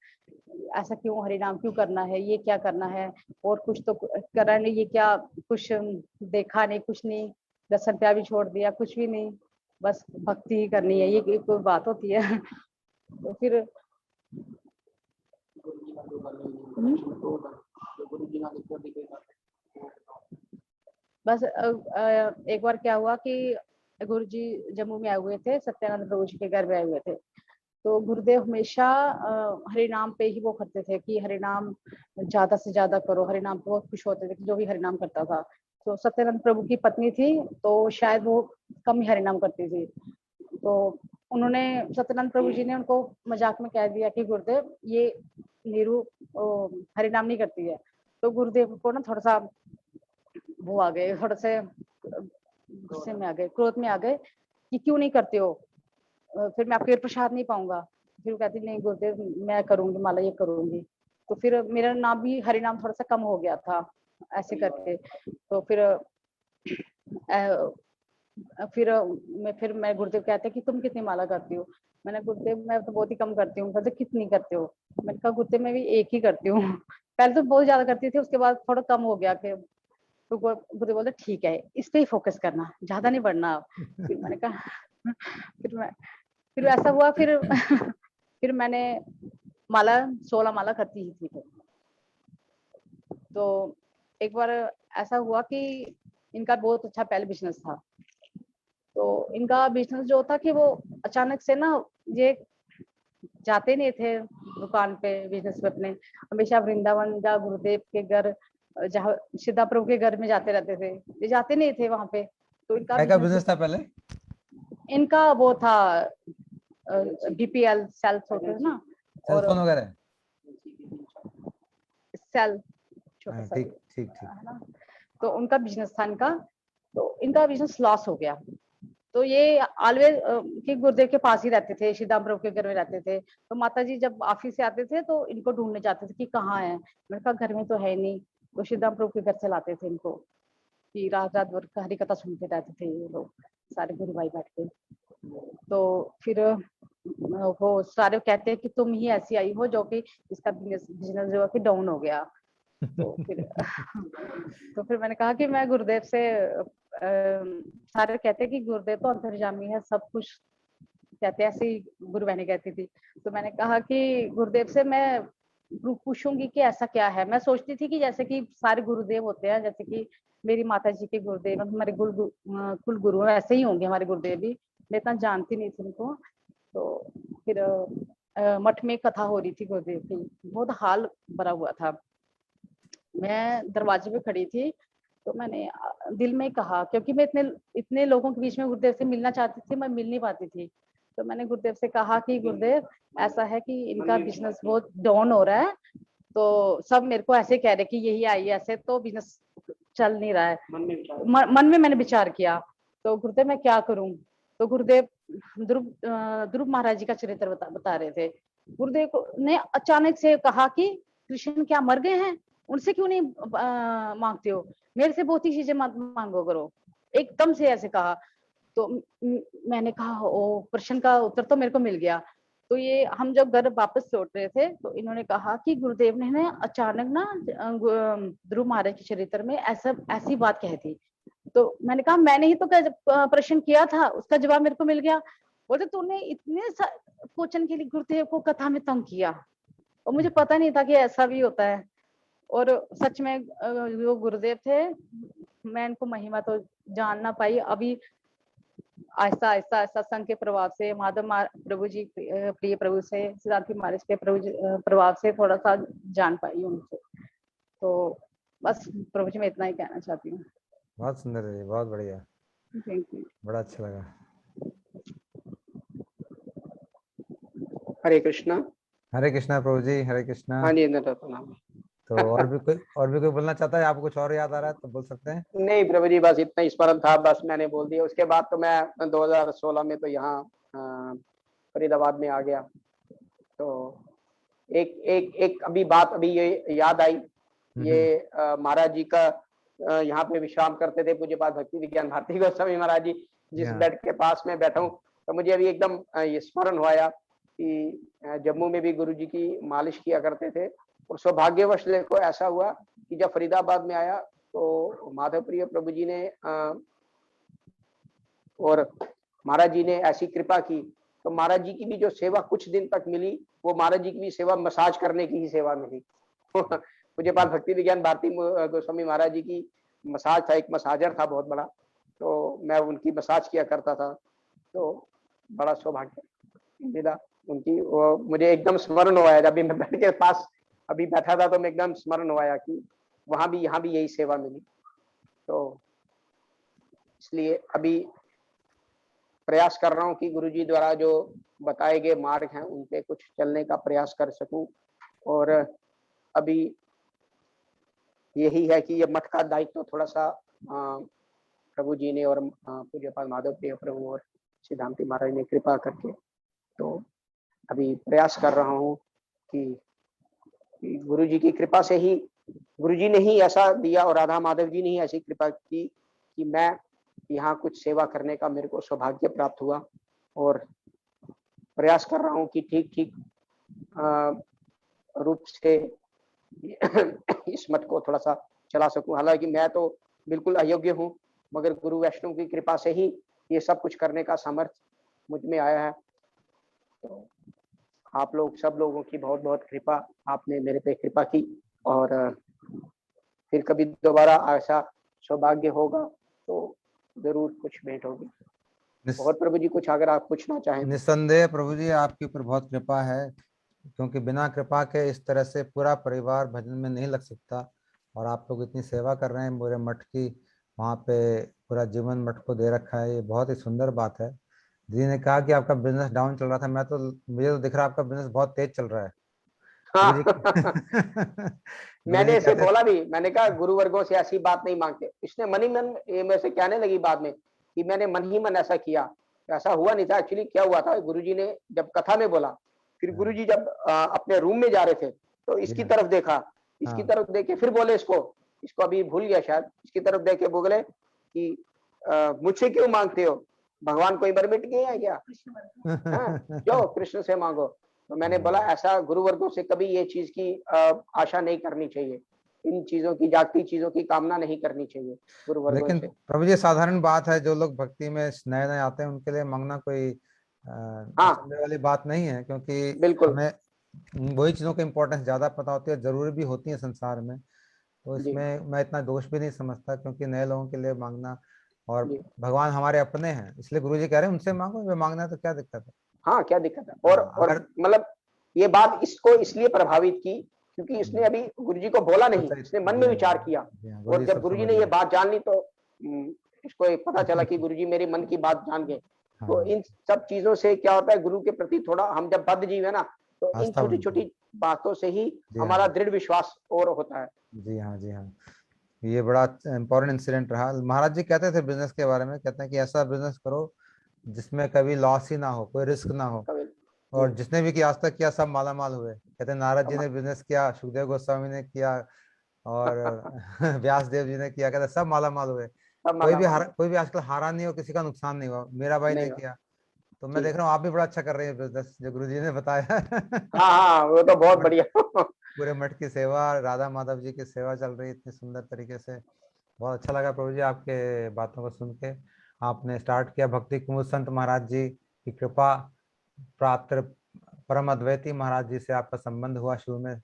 ऐसा क्यों, हरिनाम क्यों करना है, ये क्या करना है, और कुछ तो करा नहीं, ये क्या कुछ देखा नहीं, कुछ नहीं, लहसुन प्याज भी छोड़ दिया, कुछ भी नहीं, बस भक्ति ही करनी है, ये कोई बात होती है। तो फिर बस एक बार क्या हुआ कि गुरुजी जम्मू में आए हुए थे, सत्यानंद प्रभु जी के घर में आए हुए थे। तो गुरुदेव हमेशा हरिनाम पे ही वो करते थे कि हरिनाम ज्यादा से ज्यादा करो, हरिनाम पे बहुत खुश होते थे कि जो भी हरिनाम करता था। तो सत्यानंद प्रभु की पत्नी थी, तो शायद वो कम ही हरिनाम करती थी। तो उन्होंने, सत्यानंद प्रभु जी ने उनको मजाक में कह दिया कि गुरुदेव ये नीरू हरिनाम नहीं करती है। तो गुरुदेव को ना थोड़ा सा वो आ गए, थोड़ा से गुस्से में आ गए, क्रोध में आ गए कि क्यों नहीं करते हो, फिर मैं आपके प्रसाद नहीं पाऊंगा। फिर वो कहती नहीं गुरुदेव मैं करूंगी, माला ये करूंगी। तो फिर मेरा नाम भी हरिनाम थोड़ा सा कम हो गया था ऐसे करके। तो फिर मैं गुरुदेव कहते कि तुम कितनी माला करती हो। मैंने गुरुदेव मैं तो बहुत ही कम करती हूँ। कहते कितनी करते हो। मैंने कहा गुरुदेव मैं भी एक ही करती हूँ। पहले तो बहुत ज्यादा करती थी, उसके बाद थोड़ा कम हो गया। कि तो गुरुदेव बोलते ठीक है, इस पे ही फोकस करना, ज्यादा नहीं बढ़ना। फिर मैंने कहा फिर ऐसा हुआ। फिर मैंने माला 16 माला करती ही थी। तो एक बार ऐसा हुआ कि इनका बहुत अच्छा पहले बिजनेस था। तो इनका बिजनेस जो था कि वो अचानक से ना, ये जाते नहीं थे दुकान पे, बिजनेस पे अपने, हमेशा वृंदावन या गुरुदेव के घर, जहाँ सिद्धा प्रभु के घर में जाते रहते थे, ये जाते नहीं थे वहां पे। तो इनका क्या बिजनेस था पहले? इनका वो था बीपीएल सेल्स होते हैं ना, और सेलफोन वगैरह? सेल छोटा सा ठीक ठीक ठीक। है ना। तो उनका बिजनेस था इनका। तो इनका बिजनेस लॉस हो गया। तो ये ऑलवेज कि गुरुदेव के पास ही रहते थे, श्रीदाम प्रभु के घर में रहते थे। तो माता जी जब ऑफिस से आते थे तो इनको ढूंढने जाते थे कि कहाँ है। मैंने कहा घर में तो है नहीं। तो श्रीदाम प्रभु के घर से लाते थे इनको, कि रात रात भर हरी कथा सुनते रहते थे ये लोग, सारे गुरु भाई बैठ के। तो फिर वो सारे कहते हैं कि तुम ही ऐसी आई हो जो कि इसका बिजनेस जो है कि डाउन हो गया। तो फिर तो फिर मैंने कहा कि मैं गुरुदेव से सारे कहते हैं कि गुरुदेव तो अंतर्यामी है, सब कुछ कहते हैं, ऐसे ही गुरु बहनी कहती थी। तो मैंने कहा कि गुरुदेव से मैं पूछूंगी कि ऐसा क्या है। मैं सोचती थी कि जैसे कि सारे गुरुदेव होते हैं, जैसे कि मेरी माता जी के गुरुदेव, हमारे कुल गुरु ऐसे ही होंगे हमारे गुरुदेव भी। मैं इतना जानती नहीं थी उनको। तो फिर मठ में कथा हो रही थी गुरुदेव की, बहुत हाल भरा हुआ था। मैं दरवाजे पे खड़ी थी। तो मैंने दिल में कहा, क्योंकि मैं इतने इतने लोगों के बीच में गुरुदेव से मिलना चाहती थी, मैं मिल नहीं पाती थी। तो मैंने गुरुदेव से कहा कि गुरुदेव ऐसा है कि इनका बिजनेस बहुत डाउन हो रहा है। तो सब मेरे को ऐसे कह रहे कि यही आई, ऐसे तो बिजनेस चल नहीं रहा है। मन में मैंने विचार किया। तो गुरुदेव मैं क्या करूं। तो गुरुदेव ध्रुव महाराज जी का चरित्र बता रहे थे। गुरुदेव ने अचानक से कहा कि कृष्ण क्या मर गए हैं, उनसे क्यों नहीं मांगते हो, मेरे से बहुत ही चीजें मत मांगो करो, एकदम से ऐसे कहा। तो मैंने कहा ओ, प्रश्न का उत्तर तो मेरे को मिल गया। तो ये हम जब घर वापस लौट रहे थे तो इन्होंने कहा कि गुरुदेव ने अचानक ना ध्रुव महाराज के चरित्र में ऐसी बात कही थी। तो मैंने कहा मैंने ही तो प्रश्न किया था, उसका जवाब मेरे को मिल गया। बोलते तूने इतने क्वेश्चन के लिए गुरुदेव को कथा में तंग किया, और मुझे पता नहीं था कि ऐसा भी होता है। और सच में जो गुरुदेव थे, मैं इनको महिमा तो जान ना पाई। अभी आहिस्ता आहिस्ता सत्संग के प्रभाव से, माधव प्रभु जी प्रिय प्रभु से, सिद्धांत महाराज के प्रभाव से थोड़ा सा जान पाई उनसे। तो बस प्रभु जी मैं इतना ही कहना चाहती हूँ। बहुत सुंदर है, बहुत बढ़िया, थैंक यू। बड़ा अच्छा लगा। हरे कृष्णा। हरे कृष्णा प्रभु जी, हरे कृष्णा। हाँ जी, इंद्र नाम। तो और भी कोई बोलना चाहता है? आपको कुछ और याद आ रहा है तो बोल सकते हैं। नहीं प्रभु जी, बस इतना ही स्मरण था, बस मैंने बोल दिया। उसके बाद तो मैं 2016 में तो यहाँ फरीदाबाद में आ गया। तो एक एक एक अभी बात अभी ये याद आई, ये महाराज जी का यहाँ पे विश्राम करते थे पूज्यपाद भक्ति विज्ञान भारती गोस्वामी महाराज जी, जिस बेड के पास में बैठा हूँ, तो मुझे अभी एकदम ये स्मरण हुआ कि जम्मू में भी गुरु जी की मालिश किया करते थे। और सौभाग्यवश देखो ऐसा हुआ कि जब फरीदाबाद में आया तो माधव प्रिय प्रभु जी ने और महाराज जी ने ऐसी कृपा की, तो महाराज जी की भी जो सेवा कुछ दिन तक मिली, वो महाराज जी की भी सेवा मसाज करने की ही सेवा मिली। पूज्यपाल भक्ति विज्ञान भारती गोस्वामी महाराज जी की मसाज था, एक मसाजर था बहुत बड़ा, तो मैं उनकी मसाज किया करता था। तो बड़ा सौभाग्य मिला उनकी, वो मुझे एकदम स्मरण हुआ। जब भी मैं बेड के पास अभी बैठा था तो मैं एकदम स्मरण हुआ कि वहां भी यहाँ भी यही सेवा मिली। तो इसलिए अभी प्रयास कर रहा हूँ कि गुरुजी द्वारा जो बताए गए मार्ग हैं उन पे कुछ चलने का प्रयास कर सकूं। और अभी यही है कि ये मठ का दायित्व थोड़ा सा प्रभु जी ने और पूज्यपाल माधव प्रिय प्रभु और सिद्धांति महाराज ने कृपा करके, तो अभी प्रयास कर रहा हूँ कि गुरु जी की कृपा से ही, गुरु जी ने ही ऐसा दिया और राधा माधव जी ने ही ऐसी कृपा की कि मैं यहाँ कुछ सेवा करने का मेरे को सौभाग्य प्राप्त हुआ। और प्रयास कर रहा हूँ कि ठीक ठीक रूप से इस मठ को थोड़ा सा चला सकूं। हालांकि मैं तो बिल्कुल अयोग्य हूँ, मगर गुरु वैष्णव की कृपा से ही ये सब कुछ करने का सामर्थ्य मुझ में आया है। तो आप लोग सब लोगों की बहुत बहुत कृपा, आपने मेरे पे कृपा की, और फिर कभी दोबारा ऐसा सौभाग्य होगा तो जरूर कुछ भेंट होगी। और प्रभु जी कुछ अगर आप पूछना चाहें। निस्संदेह प्रभु जी आपके ऊपर बहुत कृपा है, क्योंकि बिना कृपा के इस तरह से पूरा परिवार भजन में नहीं लग सकता। और आप लोग इतनी सेवा कर रहे हैं पूरे मठ की, वहाँ पे पूरा जीवन मठ को दे रखा है, ये बहुत ही सुंदर बात है। जी ने कहा कि आपका बिजनेस डाउन चल रहा था, मुझे तो दिख रहा है आपका बिजनेस बहुत तेज चल रहा है। हाँ। मैंने इसे बोला भी, मैंने कहा गुरु वर्गों से ऐसी बात नहीं मांगते। इसने मन ही मन मेरे से कहने लगी बाद में कि मैंने मन ही मन ऐसा किया, ऐसा हुआ नहीं था। एक्चुअली क्या हुआ था, गुरुजी ने जब कथा में बोला, फिर गुरुजी जब अपने रूम में जा रहे थे तो इसकी तरफ देखा, इसकी तरफ देखे फिर बोले इसको अभी भूल गया शायद, इसकी तरफ देखे बोले कि मुझसे क्यों मांगते हो, भगवान कोई बार मिट गए हैं क्या? जो कृष्ण से मांगो। तो मैंने बोला ऐसा गुरु वर्गों से कभी ये चीज की आशा नहीं करनी चाहिए, इन चीजों की, जागती चीजों की कामना नहीं करनी चाहिए गुरु वर्गों से। लेकिन प्रभु जी साधारण बात है, जो लोग भक्ति में नए नए आते हैं उनके लिए मांगना कोई समझने वाली बात नहीं है, क्योंकि बिल्कुल हमें वही चीजों की इम्पोर्टेंस ज्यादा पता होती है, जरूरी भी होती है संसार में। तो इसमें मैं इतना दोष भी नहीं समझता, क्योंकि नए लोगों के लिए मांगना, और भगवान हमारे अपने हैं, इसलिए गुरु जी कह रहे हैं उनसे मांगो, वे मांगना है तो क्या दिक्कत है। हाँ क्या दिक्कत है। और मतलब ये बात इसको इसलिए प्रभावित की क्योंकि इसने अभी गुरुजी को बोला नहीं, इसने मन में विचार किया। और जब गुरुजी ने ये बात जान ली तो इसको पता चला कि गुरुजी मेरे मन की बात जान गए। तो इन सब चीजों से क्या होता है, गुरु के प्रति थोड़ा, हम जब बद्ध जीव है ना, तो इन छोटी छोटी बातों से ही हमारा दृढ़ विश्वास और होता है। जी हाँ, जी हाँ, ये बड़ा इंपॉर्टेंट इंसिडेंट रहा। महाराज जी कहते थे बिजनेस के बारे में, कहते हैं कि ऐसा बिजनेस करो जिसमें कभी लॉस ही ना हो, कोई रिस्क ना हो। और जिसने भी किया आज तक किया सब माला माल हुए। कहते हैं नारद जी ने बिजनेस किया, सुखदेव गोस्वामी ने किया, और व्यास देव जी ने किया, कहते सब माला माल हुए। कोई भी आजकल हारा नहीं हो, किसी का नुकसान नहीं हुआ। मेरा भाई ने किया, तो मैं देख रहा हूँ आप भी बड़ा अच्छा कर रहे हैं बिजनेस, जो गुरु जी ने बताया। हाँ वो तो बहुत बढ़िया। पूरे मठ की सेवा, राधा माधव जी की सेवा चल रही है इतनी सुंदर तरीके से। बहुत अच्छा लगा प्रभु जी आपके बातों को सुन के। आपने स्टार्ट किया भक्ति कुमुद संत महाराज जी की कृपा प्राप्त, परम अद्वैती महाराज जी से आपका संबंध हुआ शुरू में,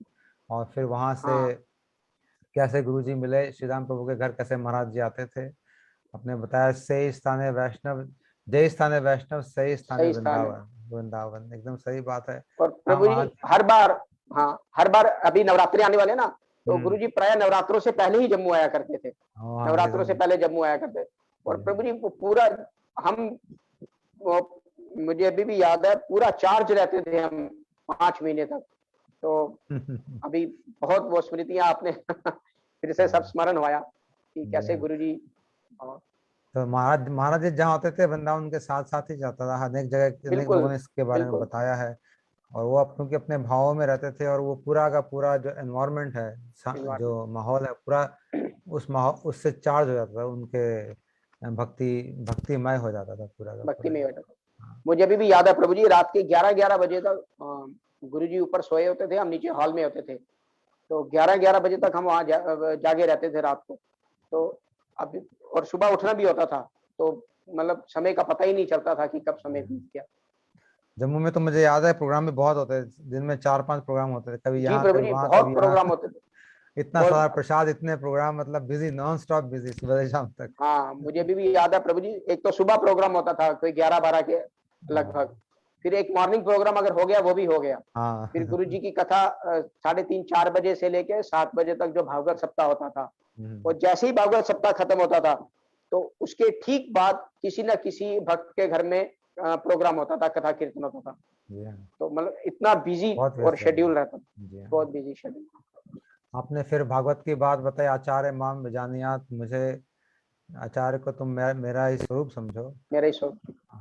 और फिर वहां से कैसे गुरु जी मिले, श्री राम प्रभु के घर कैसे महाराज जी आते थे। आपने बताया से स्थाने वैष्णव, जय स्थाने वैष्णव सही स्थाने वृंदावन, वृंदावन एकदम सही बात है। और प्रभु जी हर बार अभी नवरात्रि आने वाले ना, तो गुरु जी प्राय नवरात्रों से पहले ही जम्मू आया करते थे, नवरात्रों से पहले जम्मू आया करते। और प्रभु जी पूरा, हम मुझे अभी भी याद है, पूरा चार्ज रहते थे हम 5 महीने तक। तो अभी बहुत वो स्मृतियां आपने फिर से सब हाँ। स्मरण हुआ कि जी कैसे हाँ। गुरुजी। और तो महाराज महाराज जी जहाँ होते थे बंदा उनके साथ साथ ही जाता था। अनेक जगह अनेक बिल्कुल लोगों ने इसके बारे में बिल्कुल बताया है। और वो क्योंकि अपने भावों में रहते थे, और वो पूरा का पूरा जो एनवायरनमेंट है, environment, जो माहौल है पूरा, उस माहौल उससे चार्ज हो जाता था, उनके भक्तिमय हो जाता था पूरा का भक्ति पूरा। में बैठा था। हाँ। मुझे अभी भी याद है प्रभु जी, रात के 11-11 बजे तक गुरुजी ऊपर सोए होते थे, हम नीचे हॉल में होते थे। तो 11-11 बजे तक हम वहाँ जागे रहते थे रात को। तो अब और सुबह उठना भी होता था, तो मतलब समय का पता ही नहीं चलता था कि कब समय बीत गया। जम्मू में तो मुझे याद है प्रोग्राम भी बहुत होते थे, दिन में 4-5 प्रोग्राम होते थे, कभी जी यहाँ प्रभु कभी जी, वहाँ बहुत कभी यहाँ। प्रोग्राम होते थे। इतना और सारा प्रसाद, इतने प्रोग्राम, मतलब बिजी, नॉन स्टॉप बिजी, सुबह से शाम तक। हाँ, मुझे अभी भी याद है प्रभु जी, एक तो सुबह प्रोग्राम होता था कोई 11-12 के हाँ। लगभग। फिर एक मॉर्निंग प्रोग्राम अगर हो गया वो भी हो गया। हाँ। फिर गुरु जी की कथा 3:30-4 बजे से लेके 7 बजे तक जो भागवत सप्ताह होता था। और जैसे ही भागवत सप्ताह खत्म होता था, तो उसके ठीक बाद किसी न किसी भक्त के घर में प्रोग्राम होता था, कथा कीर्तन होता था। जी हाँ। तो मतलब इतना बिजी बहुत और व्यस्त रहते शेड्यूल रहता था, हैं। जी हाँ। बहुत बिजी शेड्यूल। आपने फिर भागवत की बात बताई, आचार्य माम जानियात मुझे, आचार्य को तुम मेरा ही स्वरूप समझो। मेरे ही सोच।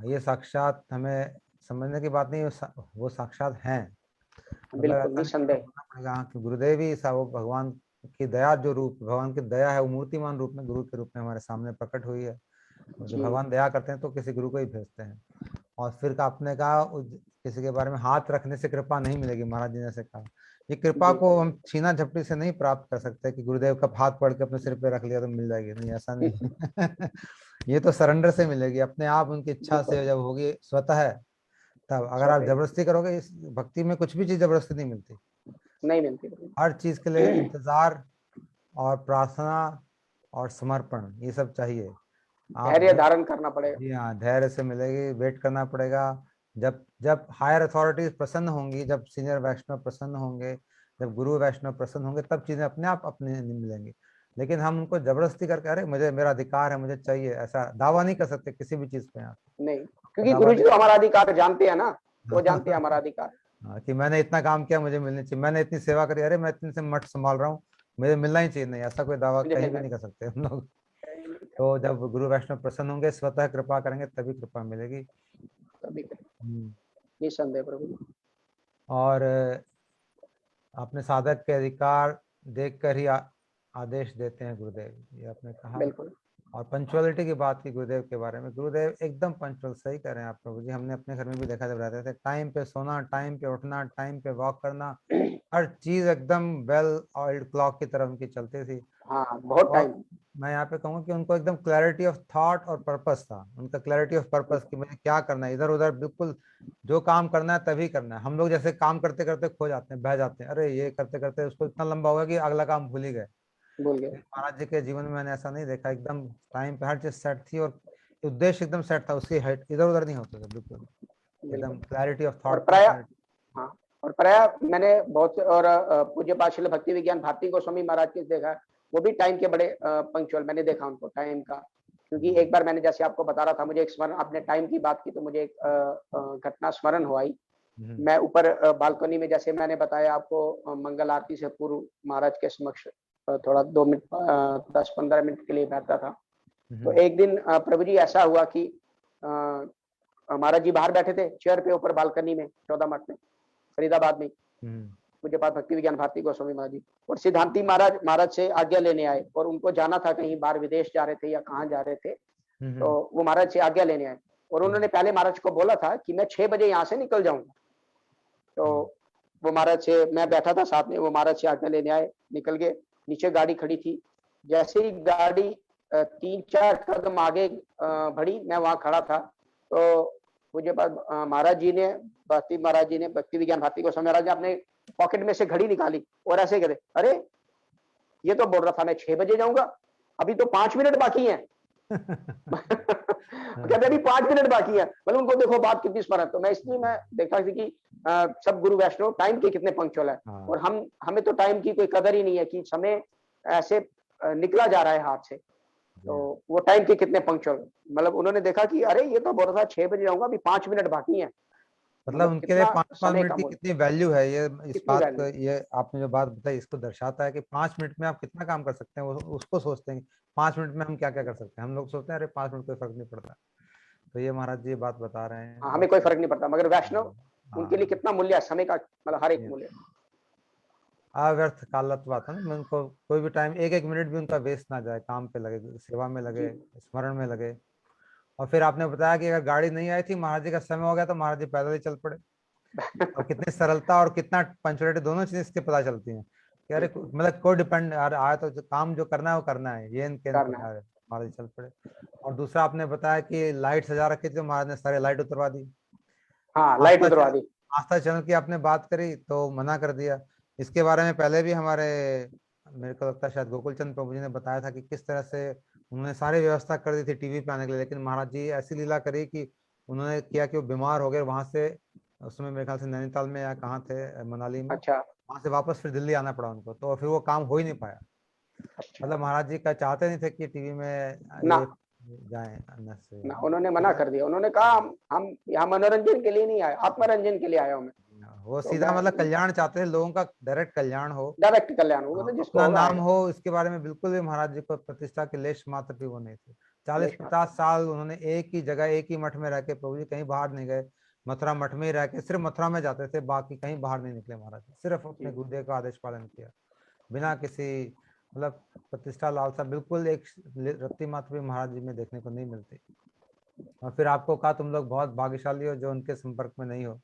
ये साक्षात हमें समझने की बात नहीं, वो साक्षात हैं। मतलब बिल्कुल ऐसा नहीं है, तो निसंदेह। बोलना पड़ेगा हाँ कि गुरुदेव ही सा वो भगवान की दया, जो रूप भगवान की दया है, वो मूर्तिमान रूप में गुरु के रूप में हमारे सामने प्रकट हुई है। और जो जी भगवान दया करते हैं तो किसी गुरु को ही भेजते हैं। और फिर आपने कहा किसी के बारे में हाथ रखने से कृपा नहीं मिलेगी, महाराज जी ने ऐसे कहा। ये कृपा जी को हम छीना झपटी से नहीं प्राप्त कर सकते कि गुरुदेव का हाथ पकड़ के अपने सिर पे रख लिया तो मिल जाएगी, नहीं, ऐसा नहीं है। ये तो सरेंडर से मिलेगी, अपने आप उनकी इच्छा बिल्कुल से जब होगी स्वतः। तब अगर आप स्वतः जबरदस्ती करोगे, इस भक्ति में कुछ भी चीज जबरदस्ती नहीं मिलती। नहीं मिलती प्रभु। हर चीज के लिए इंतजार और प्रार्थना और समर्पण, ये सब चाहिए। आप धैर्य जब, धारण करना पड़ेगा। जी हाँ, धैर्य से मिलेगी, वेट करना पड़ेगा। जब जब हायर अथॉरिटीज प्रसन्न होंगी, जब सीनियर वैष्णव प्रसन्न होंगे, जब गुरु वैष्णव प्रसन्न होंगे, तब चीजें अपने आप अपने मिलेंगी। लेकिन हम उनको जबरदस्ती करके, अरे मुझे, मेरा अधिकार है, मुझे चाहिए, ऐसा दावा नहीं कर सकते किसी भी चीज पे आप। नहीं, क्योंकि दावा गुरु जी नहीं। तो हमारा अधिकार जानते हैं ना, वो जानते हैं हमारा अधिकार। हाँ, कि मैंने इतना काम किया, मुझे मिलनी चाहिए, मैंने इतनी सेवा करी, अरे मैं इतने से मठ संभाल रहा हूँ, मुझे मिलना ही चाहिए, नहीं, ऐसा कोई दावा मुझे कहीं भी मिलना नहीं कर सकते हम लोग। चाहिए। तो जब गुरु वैष्णव प्रसन्न होंगे, स्वतः कृपा करेंगे, तभी कृपा मिलेगी। कभी हम्म। निसंदेह प्रभु जी। और अपने साधक के अधिकार देखकर ही आदेश देते हैं गुरुदेव, ये आपने कहा। बिल्कुल और पंचुअलिटी की बात की गुरुदेव के बारे में, गुरुदेव एकदम पंचुअल, सही कह रहे हैं आप प्रभु जी। हमने अपने घर में भी देखा, जब रहते थे टाइम पे सोना, टाइम पे उठना, टाइम पे वॉक करना, हर चीज एकदम वेल ऑइल्ड क्लॉक की तरह उनकी चलती थी। हाँ, बहुत और टाइम। मैं यहाँ पे कहूँगा कि उनको एकदम क्लैरिटी ऑफ थॉट और पर्पस था, उनका क्लैरिटी ऑफ पर्पस कि मुझे क्या करना है, इधर उधर बिल्कुल, जो काम करना है तभी करना है। हम लोग जैसे काम करते करते खो जाते हैं, बह जाते हैं, अरे ये करते करते उसको इतना लंबा हो गया कि अगला काम भूल ही गए। भूल गए। लेकिन महाराज जी के जीवन में मैंने ऐसा नहीं देखा, एकदम टाइम पे हर चीज सेट थी, और उद्देश्य एकदम सेट था, उसकी हाइट इधर उधर नहीं होते थे, बिल्कुल बिल्कुल। एकदम क्लैरिटी ऑफ और थॉट था, प्राय, क्लैरिटी। हाँ, और प्राय मैंने बहुत से और पूज्य पाठशाला भक्ति विज्ञान भारती गोस्वामी महाराज के देखा, वो भी टाइम के बड़े पंक्चुअल, मैंने देखा उनको टाइम का। क्योंकि एक बार मैंने जैसे आपको बता रहा था, मुझे एक स्मरण, आपने टाइम की बात की तो मुझे एक घटना स्मरण हुआ ही। मैं ऊपर बालकनी में, जैसे मैंने बताया आपको, मंगल आरती से पूर्व महाराज के समक्ष थोड़ा 2 मिनट 10-15 मिनट के लिए बैठता था। तो एक दिन प्रभु जी ऐसा हुआ कि महाराज जी बाहर बैठे थे चेयर पे ऊपर बालकनी में, 14 मठ में, फरीदाबाद में, मुझे पास भक्ति विज्ञान भारती गोस्वामी महाराज जी। और सिद्धांति महाराज से आज्ञा लेने आए, और उनको जाना था कहीं बाहर, विदेश जा रहे थे या कहाँ जा रहे थे। तो वो महाराज से आज्ञा लेने आए, और उन्होंने पहले महाराज को बोला था कि मैं 6 बजे यहाँ से निकल जाऊंगा। तो वो महाराज से, मैं बैठा था साथ में, वो महाराज से आज्ञा लेने आए, निकल गए। नीचे गाड़ी खड़ी थी, जैसे ही गाड़ी 3-4 कदम आगे बढ़ी, मैं वहां खड़ा था। तो मुझे पास महाराज जी ने, महाराज जी ने, भक्ति विज्ञान भारती गोस्वामी महाराज ने अपने पॉकेट में से घड़ी निकाली और ऐसे कहते, अरे ये तो बोल रहा था मैं 6 बजे जाऊंगा, अभी तो 5 मिनट बाकी हैं। कहते अभी 5 मिनट बाकी है। मतलब उनको देखो बात कितनी स्मरण। तो मैं इसलिए मैं देखा कि सब गुरु वैष्णव टाइम के कितने पंक्चुअल है। और हमें तो टाइम की कोई कदर ही नहीं है, कि समय ऐसे निकला जा रहा है हाथ से। तो वो टाइम के कितने पंक्चुअल, मतलब उन्होंने देखा कि अरे ये तो बोल रहा था 6 बजे जाऊंगा, अभी 5 मिनट बाकी है। मतलब उनके लिए कितना 5 समय मिनट का की मूल्य, कितनी वैल्यू है, ये इस कितनी बात वैल्यू। ये आपने जो बात बताई इसको दर्शाता है कि 5 मिनट में आप कितना काम कर सकते हैं, वो उसको सोचते हैं कि 5 मिनट में हम क्या क्या कर सकते हैं। हम लोग सोचते हैं अरे 5 मिनट कोई फर्क नहीं पड़ता। तो ये महाराज जी ये बात बता रहे हैं हाँ, बहुत हमें कोई सही। फर्क नहीं पड़ता, मगर वैष्णव उनके लिए हाँ, कितना मूल्य है समय का, मतलब हर एक मूल्य। अव्यर्थ कालत्वात् है ना, मैं उनको कोई भी टाइम एक एक मिनट भी उनका वेस्ट ना जाए, काम पे लगे, सेवा में जी लगे, स्मरण में लगे। और फिर आपने बताया कि अगर गाड़ी नहीं आई थी, महाराज जी का समय हो गया तो महाराज जी पैदल ही चल पड़े। और कितनी सरलता और कितना पंचुअलिटी, दोनों चीजें इसके पता चलती हैं कि अरे बिल्कुल मतलब कोई डिपेंड आया तो काम जो करना है वो करना है, ये इनके करना है। प्रकार है, महाराज जी चल पड़े। और दूसरा आपने बताया कि लाइट सजा रखी थी तो महाराज ने सारे लाइट उतरवा दी। हाँ, लाइट आस्था उतरवा चैनल, दी। आस्था चैनल की आपने बात करी तो मना कर दिया। इसके बारे में पहले भी हमारे, मेरे को लगता है शायद गोकुल चंद प्रभु जी ने बताया था कि किस तरह से उन्होंने सारी व्यवस्था कर दी थी टीवी पे आने के लिए, लेकिन महाराज जी ऐसी लीला करी कि उन्होंने किया कि वो बीमार हो गए वहां से, उस समय मेरे ख्याल से नैनीताल में या कहाँ थे, मनाली में, अच्छा वहां से वापस फिर दिल्ली आना पड़ा उनको, तो फिर वो काम हो ही नहीं पाया। अच्छा। मतलब महाराज जी का चाहते नहीं थे कि टीवी में ना ये जाए अननेसेसरी। ना, उन्होंने मना कर दिया, उन्होंने कहा हम यहाँ मनोरंजन के लिए नहीं आए, आत्मरंजन के लिए आया हूँ मैं। वो तो सीधा मैं मतलब कल्याण चाहते थे, लोगों का डायरेक्ट कल्याण हो। डायरेक्ट कल्याण हो, मतलब हाँ, जिसको अपना होगा नाम आएगा। हो, इसके बारे में बिल्कुल भी महाराज जी को प्रतिष्ठा के लेश मात्र भी वो नहीं थे। चालीस लेश मात्र। पचास साल उन्होंने एक ही जगह एक ही मठ में रह के, प्रभु जी कहीं बाहर नहीं गए, मथुरा मठ में ही रह के सिर्फ मथुरा में जाते थे, बाकी कहीं बाहर नहीं निकले महाराज जी, सिर्फ अपने जी गुरुदेव का आदेश पालन किया, बिना किसी मतलब प्रतिष्ठा लालसा, बिल्कुल एक रत्ती मात्र भी महाराज जी में देखने को नहीं मिलती। और फिर आपको कहा तुम लोग बहुत भाग्यशाली हो जो उनके संपर्क में नहीं हो,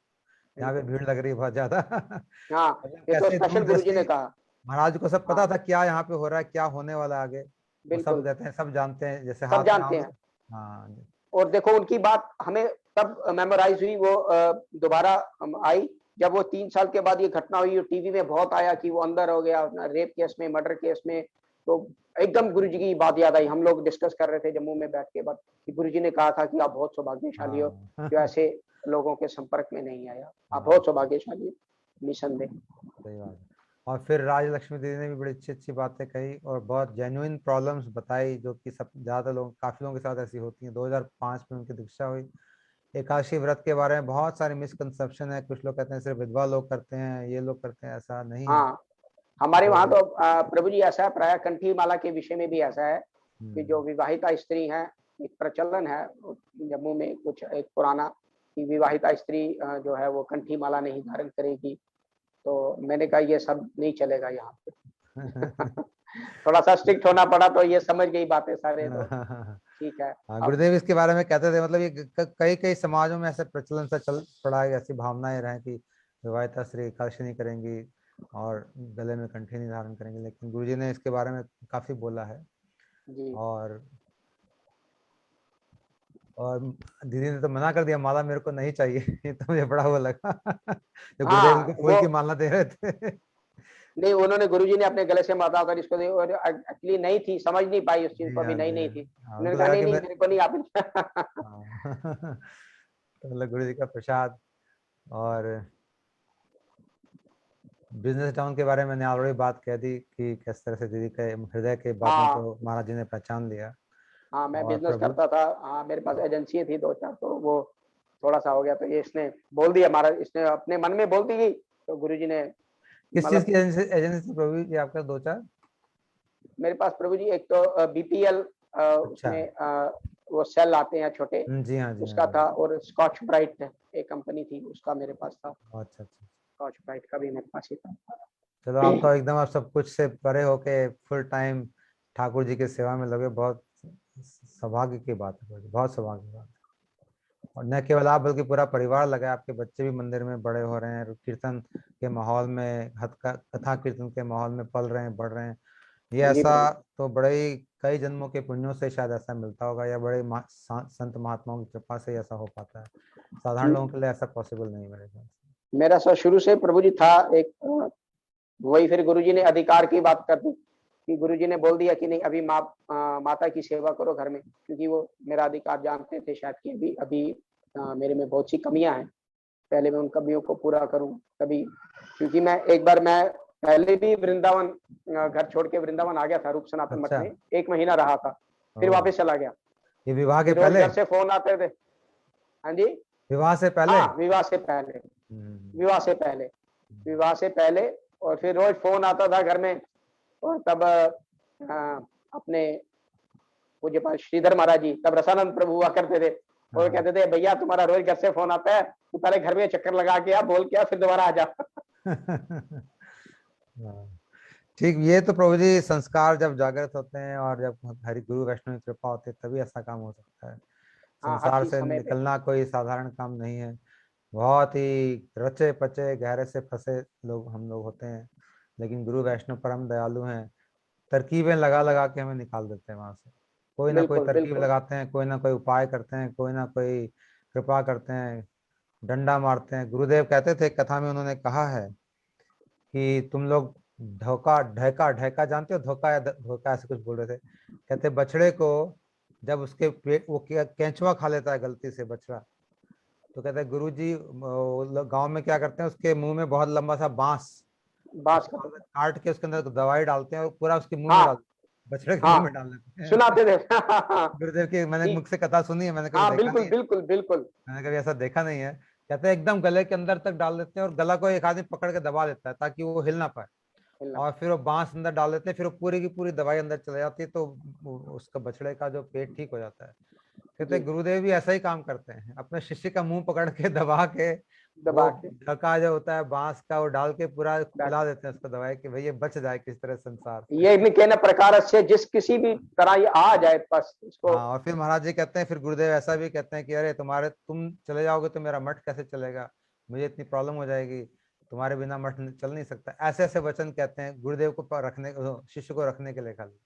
यहाँ पे बिल्कुल। भीड़ लग रही है बहुत ज्यादा। हाँ, मतलब ये तो कैसे स्पेशल गुरुजी ने दूरदृष्टि, कहा। महाराज को सब पता हाँ था क्या यहाँ पे हो रहा है, क्या होने वाला है आगे, वो सब बिल्कुल, कहते हैं, सब जानते हैं, जैसे सब हाथ में जानते आम। हैं। हाँ। और देखो उनकी बात हमें तब मेमोराइज हुई, वो दोबारा आई जब वो 3 साल के बाद ये घटना हुई और टीवी में बहुत आया कि वो अंदर हो गया रेप केस में, मर्डर केस में। तो एकदम गुरुजी की बात याद आई, हम लोग डिस्कस कर रहे थे जम्मू में बैठ के, बाद कि गुरुजी ने कहा था कि आप बहुत सौभाग्यशाली हो हाँ। जो ऐसे लोगों के संपर्क में नहीं आया, आप हाँ, बहुत सौभाग्यशाली हो, निसंदेह। सही बात है। और फिर राजलक्ष्मी दीदी ने भी बड़ी अच्छी अच्छी बातें कही और बहुत जेन्युइन प्रॉब्लम्स बताई, जो कि सब ज्यादा लोग, काफी लोगों के साथ ऐसी होती हैं। 2005 में उनकी दीक्षा हुई। एकादशी व्रत के बारे में बहुत सारे मिसकंसेप्शन है, कुछ लोग कहते हैं सिर्फ विधवा लोग करते हैं, ये लोग करते हैं, ऐसा नहीं है। हाँ, हमारे तो वहाँ तो प्रभु जी ऐसा है, प्राय कंठी माला के विषय में भी ऐसा है कि जो हम्म, विवाहिता स्त्री है, एक प्रचलन है जम्मू में कुछ एक पुराना, कि विवाहिता स्त्री जो है वो कंठी माला नहीं धारण करेगी। तो मैंने कहा ये सब नहीं चलेगा यहाँ पे। थोड़ा सा स्ट्रिक्ट होना पड़ा, तो ये समझ गई बातें सारे, तो ठीक है। हाँ, अब गुरुदेव इसके बारे में कहते थे, मतलब ये कई कई समाजों में ऐसे प्रचलन सा चल पड़ा है, ऐसी भावनाएं रहे कि विवाहिता स्त्री एकादशी नहीं करेंगी और गले में कंठी नहीं धारण करेंगी, लेकिन गुरुजी ने इसके बारे में काफी बोला है। जी और और दीदी ने तो मना कर दिया, माला मेरे को नहीं चाहिए। ये तो मुझे बड़ा वो लगा। जो गुरुदेव हाँ, उनको फूल वो की माला दे रहे थे। नहीं, उन्होंने गुरुजी ने अपने गले से माता होकर इसको दी, और एक्चुअली नहीं थी, समझ नहीं पाई उस चीज जी को, अभी हाँ, नई जी नहीं हाँ। थी। हाँ, उन्होंने उनको कहा लगा नहीं कि नहीं मैं, मेरे को नहीं, आप। हाँ। तो मतलब गुरु जी का प्रसाद। और बिजनेस टाउन के बारे में मैंने ऑलरेडी बात कह दी कि किस तरह से दीदी के हृदय के बातों हाँ को महाराज जी ने पहचान लिया। हाँ, मैं और बिजनेस प्रभु, करता था, हाँ मेरे पास एजेंसी थी 2-4, तो वो थोड़ा सा हो गया, तो ये इसने बोल दिया, हमारा इसने अपने मन में बोलती गई, तो गुरुजी ने किस चीज की मतलब एजेंसी, एजेंसी थी प्रभु जी आपका, दो चार? मेरे पास प्रभु जी एक तो बीपीएल अच्छा। उसमें वो सेल आते हैं छोटे, जी हाँ, जी हाँ, उसका जी था, हाँ। और स्कॉच ब्राइट एक कंपनी थी, उसका मेरे पास था, अच्छा अच्छा। स्कॉच ब्राइट का भी मेरे पास ही था। चलो, आप तो एकदम आप सब कुछ से परे होके फुल टाइम ठाकुर जी की सेवा में लगे, बहुत सौभाग्य की बात है, बहुत सौभाग्य की बात है। और न केवल आप बल्कि पूरा परिवार लगा, आपके बच्चे भी मंदिर में बड़े हो रहे हैं, कीर्तन के माहौल में, कथा कीर्तन के माहौल में पल रहे हैं, बढ़ रहे हैं। ये जी ऐसा प्रभु। तो बड़े ही कई जन्मों के पुण्यों से शायद ऐसा मिलता होगा, या बड़े संत महात्माओं की कृपा से ऐसा हो पाता है। साधारण लोगों के लिए ऐसा पॉसिबल नहीं है मेरे ख्याल से। मेरा सर शुरू से प्रभु जी था एक वही, फिर गुरुजी ने अधिकार की बात कर दी कि गुरुजी ने बोल दिया कि नहीं, अभी माता की सेवा करो घर में, क्योंकि वो मेरा अधिकार जानते थे शायद कि अभी अभी मेरे में बहुत सी कमियां हैं, पहले मैं उन कमियों को पूरा करूं कभी, क्योंकि मैं एक बार, मैं पहले भी वृंदावन घर छोड़ के वृंदावन आ गया था, रूप सनातन मठ अच्छा। में 1 महीना रहा था, फिर ओ, वापस चला गया। ये विवाह के फिर रोज पहले? घर से फोन आते थे। हाँ जी। विवाह से पहले? हाँ, विवाह से पहले, विवाह से पहले, विवाह से पहले। और फिर रोज फोन आता था घर में, और तब अपने पूज्यपाल श्रीधर महाराज जी, तब रसानंद प्रभु हुआ करते थे, और हाँ। कहते थे भैया तुम्हारा रोज घर से फोन आता है, तू पहले घर में चक्कर लगा के आ, बोल के आ, फिर दोबारा आ जा। हाँ। ठीक, ये तो प्रभु जी संस्कार जब जागृत होते हैं और जब हरि गुरु वैष्णव की कृपा होती है तभी ऐसा काम हो सकता है। हाँ, हर संसार चीज से समय पे। निकलना कोई साधारण काम नहीं है। बहुत ही रचे पचे गहरे से फंसे लोग हम लोग होते हैं, लेकिन गुरु वैष्णव परम दयालु हैं, तरकीबें लगा लगा के हमें निकाल देते हैं वहां से। कोई ना कोई बिल्कुल तरकीब बिल्कुल। लगाते हैं, कोई ना कोई उपाय करते हैं, कोई ना कोई कृपा करते हैं, डंडा मारते हैं। गुरुदेव कहते थे, कथा में उन्होंने कहा है कि तुम लोग धोखा ढहका ढहका जानते हो, धोखा या धोखा ऐसे कुछ बोल रहे थे। कहते बछड़े को जब उसके पेट वो केंचुआ खा लेता है गलती से बछड़ा, तो कहते हैं गुरुजी गांव में क्या करते हैं, उसके मुंह में बहुत लंबा सा बांस बात उसको करो। काट के उसके अंदर दवाई डालते हैं और पूरा उसके मुंह में हाँ डाल बछड़े के मुंह में हाँ, डाल देते हैं। सुनाते थे। गुरुदेव की मैंने जी, मुख से कथा सुनी है, मैंने कभी हाँ देखा बिल्कुल नहीं है। बिल्कुल बिल्कुल। मैंने कभी ऐसा देखा नहीं है। कहते हैं एकदम गले के अंदर तक डाल देते हैं और गला को एक आदमी पकड़ के दबा देता है ताकि वो हिल ना पाए, हिलना। और फिर वो बांस अंदर डाल देते हैं, फिर वो पूरी की पूरी दवाई अंदर चले जाती है, तो उसका बछड़े का जो पेट ठीक हो जाता है। कहते जी, हैं गुरुदेव भी ऐसा ही काम करते हैं, अपने शिष्य का मुंह पकड़ के दबा के वो दबा के ढका जो होता है बांस का, वो डाल के पूरा डाल। खिला देते हैं उसको दवाई कि भाई ये बच जाए किस तरह संसार से। ये भी कहना प्रकार से जिस किसी भी तरह ये आ जाए, बस इसको। हाँ, और फिर महाराज जी कहते हैं, फिर गुरुदेव ऐसा भी कहते हैं कि अरे तुम चले जाओगे तो मेरा मठ कैसे चलेगा, मुझे इतनी प्रॉब्लम हो जाएगी, तुम्हारे बिना मठ चल नहीं सकता। ऐसे ऐसे वचन कहते हैं गुरुदेव को रखने, शिष्य को रखने के लिए खाली।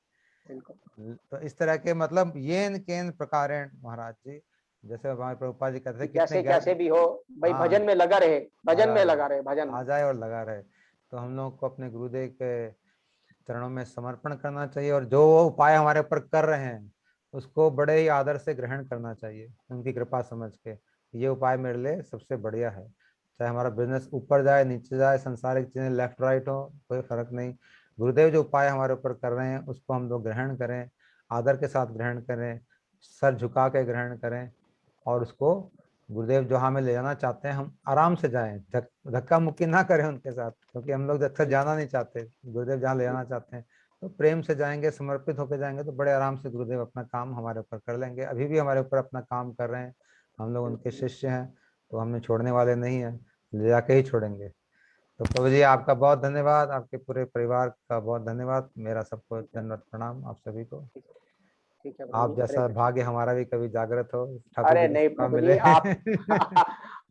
बिल्कुल। तो इस तरह के मतलब येन केन प्रकारेण महाराज जी, जैसे हमारे प्रभुपाद जी कहते थे कितने जैसे कैसे भी हो, भाई हाँ, भजन में लगा रहे, भजन लगा में रहे, लगा रहे, भजन में। आ जाए और लगा रहे। तो हम लोग को अपने गुरुदेव के चरणों में समर्पण करना चाहिए, और जो वो उपाय हमारे ऊपर कर रहे हैं उसको बड़े ही आदर से ग्रहण करना चाहिए, उनकी कृपा समझ के ये उपाय मेरे लिए सबसे बढ़िया है। चाहे हमारा बिजनेस ऊपर जाए नीचे जाए, संसारिक चीजें लेफ्ट राइट हो, कोई फर्क नहीं। गुरुदेव जो उपाय हमारे ऊपर कर रहे हैं उसको हम लोग ग्रहण करें, आदर के साथ ग्रहण करें, सर झुका के ग्रहण करें, और उसको गुरुदेव जहाँ हमें ले जाना चाहते हैं हम आराम से जाएं, धक्का मुक्की ना करें उनके साथ, क्योंकि हम लोग अक्सर जाना नहीं चाहते। गुरुदेव जहाँ ले जाना चाहते हैं तो प्रेम से जाएंगे, समर्पित होकर जाएंगे, तो बड़े आराम से गुरुदेव अपना काम हमारे ऊपर कर लेंगे। अभी भी हमारे ऊपर अपना काम कर रहे हैं, हम लोग उनके शिष्य हैं, तो हमें छोड़ने वाले नहीं हैं, ले जाके ही छोड़ेंगे। तो प्रभु जी आपका बहुत धन्यवाद, आपके पूरे परिवार का बहुत धन्यवाद, मेरा सबको दंडवत प्रणाम आप सभी को। ठीक है प्रभु आप जी, हरे जैसा कृष्ण। भाग्य हमारा भी कभी जागृत हो, ठाकुर अरे जी की नहीं कृपा प्रभु मिले। जी, आप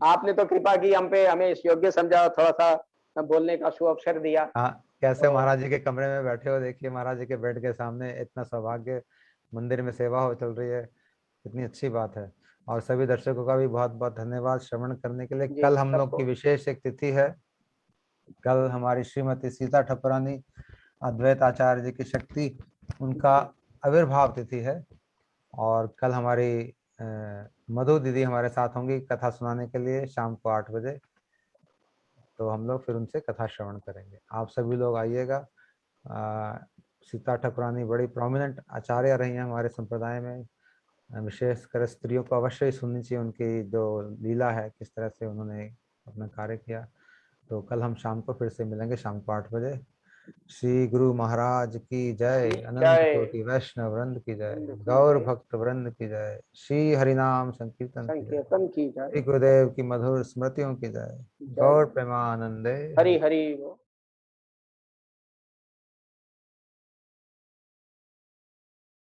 आपने तो कृपा की हम पे, हमें इस योग्य समझा, थोड़ा सा बोलने का सुअवसर दिया। हाँ, कैसे तो महाराज जी के कमरे में बैठे हो, देखिए महाराज जी के बेड के सामने इतना सौभाग्य, मंदिर में सेवा हो चल रही है, कितनी अच्छी बात है। और सभी दर्शकों का भी बहुत बहुत धन्यवाद श्रवण करने के लिए। जी कल हम लोग की सबको। विशेष एक तिथि है, कल हमारी श्रीमती सीता ठकुरानी अद्वैत आचार्य जी की शक्ति, उनका आविर्भाव तिथि है। और कल हमारी मधु दीदी हमारे साथ होंगी कथा सुनाने के लिए शाम को 8 बजे, तो हम लोग फिर उनसे कथा श्रवण करेंगे। आप सभी लोग आइएगा। सीता ठकुरानी बड़ी प्रोमिनेंट आचार्य रही हैं हमारे संप्रदाय में, विशेषकर स्त्रियों को अवश्य ही सुननी चाहिए उनकी जो लीला है, किस तरह से उन्होंने अपना कार्य किया। तो कल हम शाम को फिर से मिलेंगे, शाम को 8 बजे। श्री गुरु महाराज की जय, अनंत जय कोटि वैष्णव वृंद की जय, हिंद की गौर जय, भक्त वृंद की जय, श्री हरिनाम संकीर्तन की जय, संकीर्तन की श्री जय। गुरुदेव की मधुर स्मृतियों की जय। जय गौर प्रेमानंदे हरि हरि। हरि।